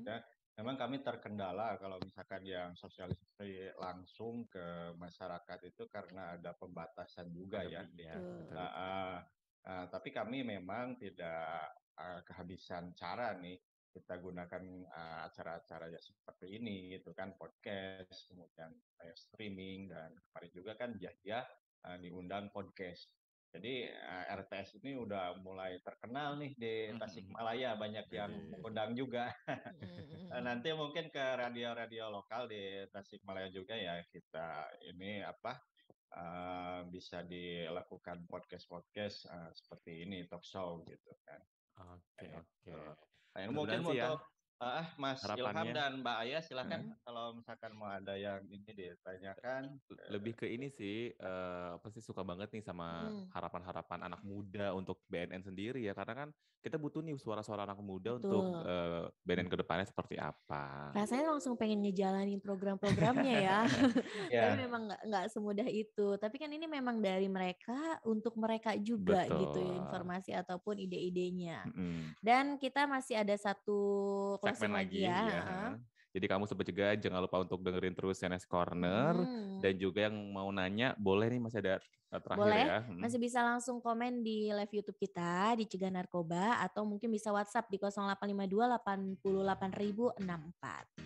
dan memang kami terkendala kalau misalkan yang sosialisasi langsung ke masyarakat itu karena ada pembatasan juga ya. Tapi kami memang tidak kehabisan cara nih. Kita gunakan acara-acara ya seperti ini gitu kan, podcast, kemudian streaming, dan kemarin juga kan Jahya diundang podcast. Jadi RTS ini udah mulai terkenal nih di Tasikmalaya, banyak yang mengundang juga. Nanti mungkin ke radio-radio lokal di Tasikmalaya juga ya, kita ini bisa dilakukan podcast seperti ini, talk show gitu kan. Oke. Nah, mungkin untuk Mas Ilham dan Mbak Aya, silahkan kalau misalkan mau ada yang ini ditanyakan. Lebih ke ini sih, pasti suka banget nih sama harapan-harapan anak muda untuk BNN sendiri ya, karena kan kita butuh nih suara-suara anak muda untuk BNN kedepannya seperti apa. Rasanya langsung pengen ngejalanin program-programnya ya. Tapi memang nggak semudah itu. Tapi kan ini memang dari mereka untuk mereka juga gitu ya, informasi ataupun ide-idenya. Dan kita masih ada satu segmen lagi ya. Jadi kamu sobat juga jangan lupa untuk dengerin terus CNS Corner, dan juga yang mau nanya boleh nih, masih ada terakhir boleh, ya. Masih bisa langsung komen di live YouTube kita di Cegah Narkoba, atau mungkin bisa WhatsApp di 0852 88064.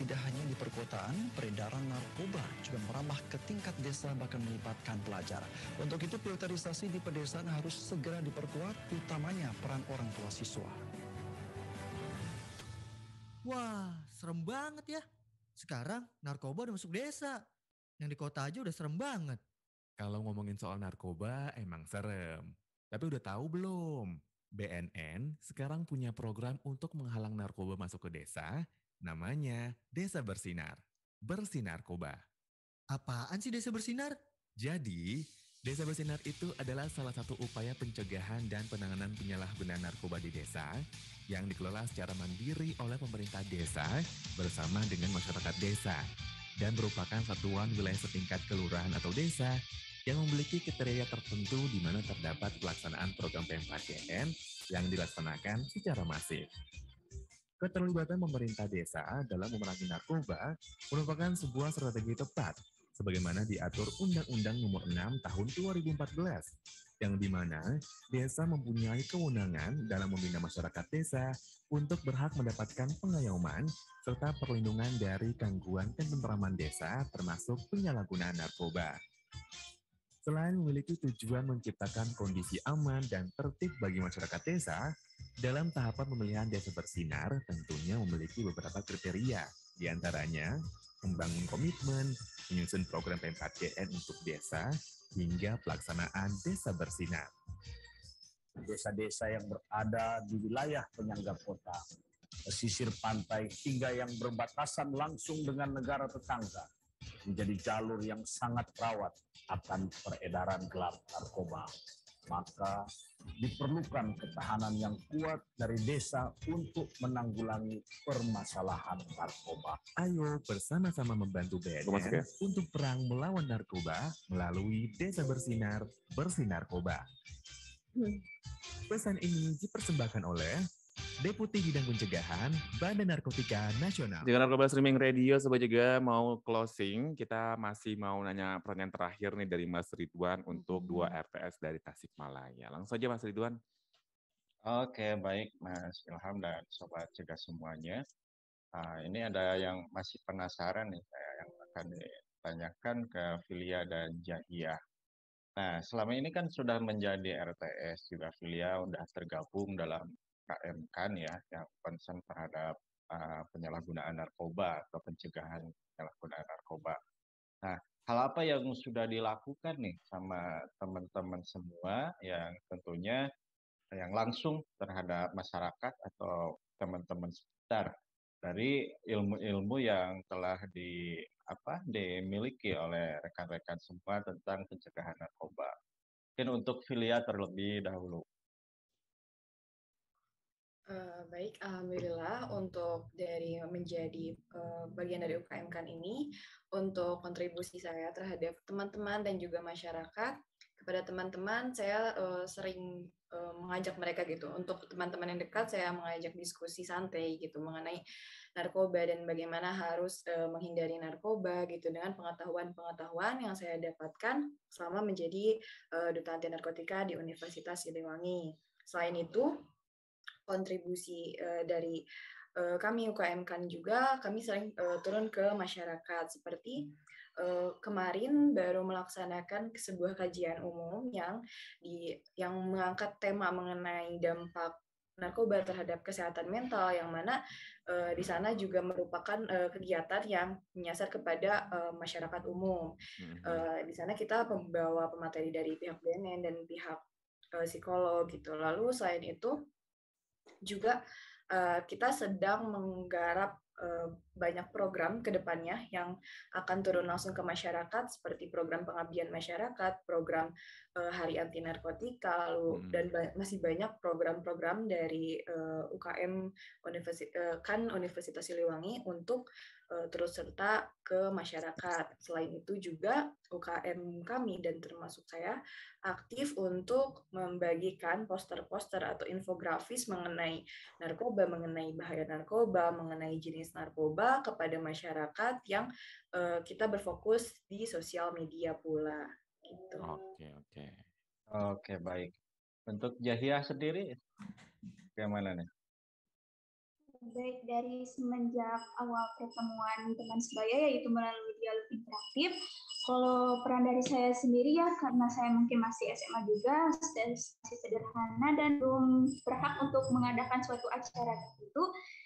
tidak hanya di perkotaan, peredaran narkoba juga merambah ke tingkat desa bahkan melibatkan pelajar. Untuk itu filterisasi di pedesaan harus segera diperkuat, utamanya peran orang tua siswa. Wah, serem banget ya. Sekarang narkoba udah masuk desa. Yang di kota aja udah serem banget. Kalau ngomongin soal narkoba emang serem. Tapi udah tahu belum? BNN sekarang punya program untuk menghalang narkoba masuk ke desa, namanya Desa Bersinar. Bersinarkoba. Apaan sih Desa Bersinar? Jadi, Desa Bersinar itu adalah salah satu upaya pencegahan dan penanganan penyalahgunaan narkoba di desa yang dikelola secara mandiri oleh pemerintah desa bersama dengan masyarakat desa dan merupakan satuan wilayah setingkat kelurahan atau desa yang memiliki kriteria tertentu di mana terdapat pelaksanaan program P4GN yang dilaksanakan secara masif. Keterlibatan pemerintah desa dalam memerangi narkoba merupakan sebuah strategi tepat, sebagaimana diatur Undang-Undang Nomor 6 Tahun 2014, yang di mana desa mempunyai kewenangan dalam membina masyarakat desa untuk berhak mendapatkan pengayoman serta perlindungan dari gangguan ketentraman desa termasuk penyalahgunaan narkoba. Selain memiliki tujuan menciptakan kondisi aman dan tertib bagi masyarakat desa, dalam tahapan pemilihan Desa Bersinar tentunya memiliki beberapa kriteria, di antaranya membangun komitmen, menyusun program P4GN untuk desa, hingga pelaksanaan Desa Bersinar. Desa-desa yang berada di wilayah penyangga kota, pesisir pantai, hingga yang berbatasan langsung dengan negara tetangga, menjadi jalur yang sangat rawan akan peredaran gelap narkoba. Maka diperlukan ketahanan yang kuat dari desa untuk menanggulangi permasalahan narkoba. Ayo bersama-sama membantu BNN untuk perang melawan narkoba melalui Desa Bersinar, Bersinarkoba. Pesan ini dipersembahkan oleh Deputi Bidang Pencegahan Badan Narkotika Nasional. Jika Narkoba Streaming Radio Sobat juga mau closing, kita masih mau nanya pertanyaan terakhir nih dari Mas Ridwan untuk 2 RTS dari Tasikmalaya. Langsung aja Mas Ridwan. Oke, baik Mas Ilham dan Sobat Cegah semuanya. Ini ada yang masih penasaran nih, yang akan ditanyakan ke Filia dan Jahia. Nah, selama ini kan sudah menjadi RTS, juga Filia sudah tergabung dalam KM kan ya, yang concern terhadap penyalahgunaan narkoba atau pencegahan penyalahgunaan narkoba. Nah, hal apa yang sudah dilakukan nih sama teman-teman semua yang tentunya yang langsung terhadap masyarakat atau teman-teman sekitar dari ilmu-ilmu yang telah dimiliki oleh rekan-rekan semua tentang pencegahan narkoba. Mungkin untuk Filia terlebih dahulu. Baik, alhamdulillah untuk dari menjadi bagian dari UKM kan ini, untuk kontribusi saya terhadap teman-teman dan juga masyarakat, kepada teman-teman saya sering mengajak mereka gitu. Untuk teman-teman yang dekat saya mengajak diskusi santai gitu mengenai narkoba dan bagaimana harus menghindari narkoba gitu dengan pengetahuan-pengetahuan yang saya dapatkan selama menjadi duta anti narkotika di Universitas Siliwangi. Selain itu, kontribusi dari kami UKM kan juga kami sering turun ke masyarakat seperti kemarin baru melaksanakan sebuah kajian umum yang mengangkat tema mengenai dampak narkoba terhadap kesehatan mental, yang mana di sana juga merupakan kegiatan yang menyasar kepada masyarakat umum. Di sana kita membawa pemateri dari pihak BNN dan pihak psikolog gitu. Lalu selain itu juga kita sedang menggarap banyak program ke depannya yang akan turun langsung ke masyarakat, seperti program pengabdian masyarakat, program Hari Anti Narkotika, lalu dan masih banyak program-program dari UKM Universitas Siliwangi untuk terus serta ke masyarakat. Selain itu juga UKM kami dan termasuk saya aktif untuk membagikan poster-poster atau infografis mengenai narkoba, mengenai bahaya narkoba, mengenai jenis narkoba kepada masyarakat yang kita berfokus di sosial media pula. Gitu. Oke, baik. Untuk Jahia sendiri, bagaimana nih? Baik dari semenjak awal pertemuan teman sebaya yaitu melalui dialog interaktif. Kalau peran dari saya sendiri ya karena saya mungkin masih SMA juga, masih sederhana dan belum berhak untuk mengadakan suatu acara tertentu.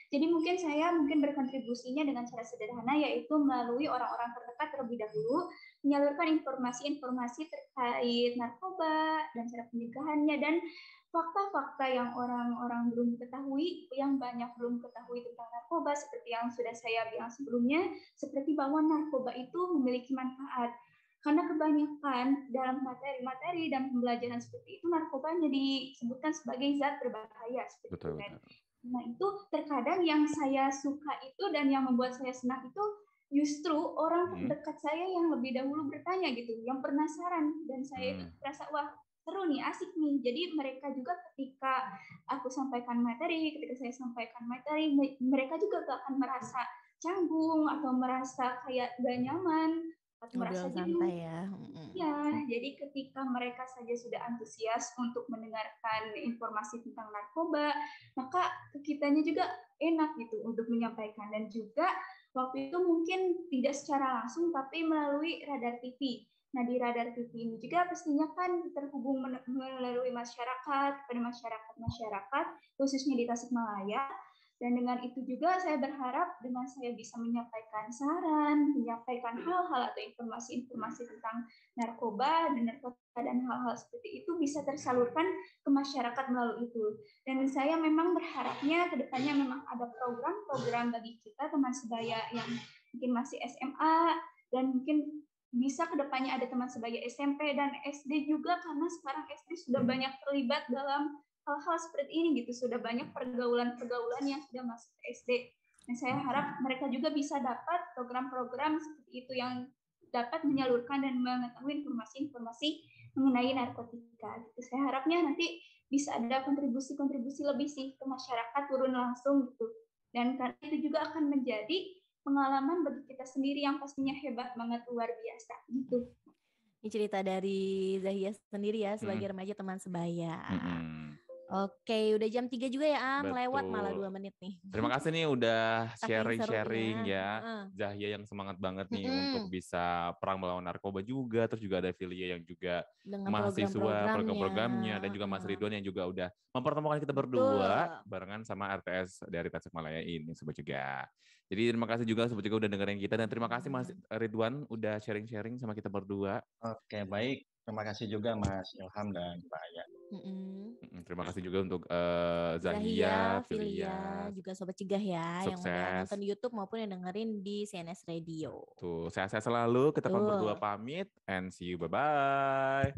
Jadi mungkin saya berkontribusinya dengan cara sederhana yaitu melalui orang-orang terdekat terlebih dahulu, menyalurkan informasi-informasi terkait narkoba dan cara pencegahannya dan fakta-fakta yang orang-orang belum ketahui, yang banyak belum ketahui tentang narkoba, seperti yang sudah saya bilang sebelumnya, seperti bahwa narkoba itu memiliki manfaat. Karena kebanyakan dalam materi-materi dan pembelajaran seperti itu, narkoba hanya disebutkan sebagai zat berbahaya. Seperti itu. Nah itu terkadang yang saya suka itu dan yang membuat saya senang itu justru orang terdekat saya yang lebih dahulu bertanya gitu, yang penasaran, dan saya itu merasa wah seru nih, asik nih. Jadi mereka juga ketika aku sampaikan materi, ketika saya sampaikan materi, mereka juga gak akan merasa canggung atau merasa kayak gak nyaman atau merasa santai ya. Ya, jadi ketika mereka saja sudah antusias untuk mendengarkan informasi tentang narkoba, maka kitanya juga enak gitu untuk menyampaikan. Dan juga waktu itu mungkin tidak secara langsung, tapi melalui Radar TV. Nah, di Radar TV ini juga pastinya kan terhubung melalui masyarakat, kepada masyarakat, khususnya di Tasikmalaya. Dan dengan itu juga saya berharap dengan saya bisa menyampaikan saran, menyampaikan hal-hal atau informasi-informasi tentang narkoba dan hal-hal seperti itu bisa tersalurkan ke masyarakat melalui itu. Dan saya memang berharapnya ke depannya memang ada program-program bagi kita teman sebaya yang mungkin masih SMA dan mungkin bisa ke depannya ada teman sebaya SMP dan SD juga karena sekarang SD sudah banyak terlibat dalam hal-hal seperti ini gitu, sudah banyak pergaulan-pergaulan yang sudah masuk ke SD. Dan saya harap mereka juga bisa dapat program-program seperti itu yang dapat menyalurkan dan mengetahui informasi-informasi mengenai narkotika. Gitu. Saya harapnya nanti bisa ada kontribusi-kontribusi lebih sih ke masyarakat turun langsung gitu. Dan karena itu juga akan menjadi pengalaman bagi kita sendiri yang pastinya hebat banget, luar biasa gitu. Ini cerita dari Zahia sendiri ya sebagai remaja teman sebaya. Oke, udah jam 3 juga ya Am, lewat malah 2 menit nih. Terima kasih nih udah sharing-sharing ya. Zahia yang semangat banget nih untuk bisa perang melawan narkoba juga. Terus juga ada Filia yang juga dengan mahasiswa, program-programnya. Dan juga Mas Ridwan yang juga udah mempertemukan kita berdua barengan sama RTS dari Tasikmalaya ini, Sobat Cegah. Jadi terima kasih juga Sobat Cegah udah dengerin kita. Dan terima kasih Mas Ridwan udah sharing-sharing sama kita berdua. Oke, baik. Terima kasih juga Mas Ilham dan Mbak Aya. Terima kasih juga untuk Zahia, Filia, juga Sobat Cegah ya. Sukses. Yang udah nonton di YouTube maupun yang dengerin di CNS Radio. Tuh, sehat-sehat selalu. Kita berdua pamit and see you. Bye-bye.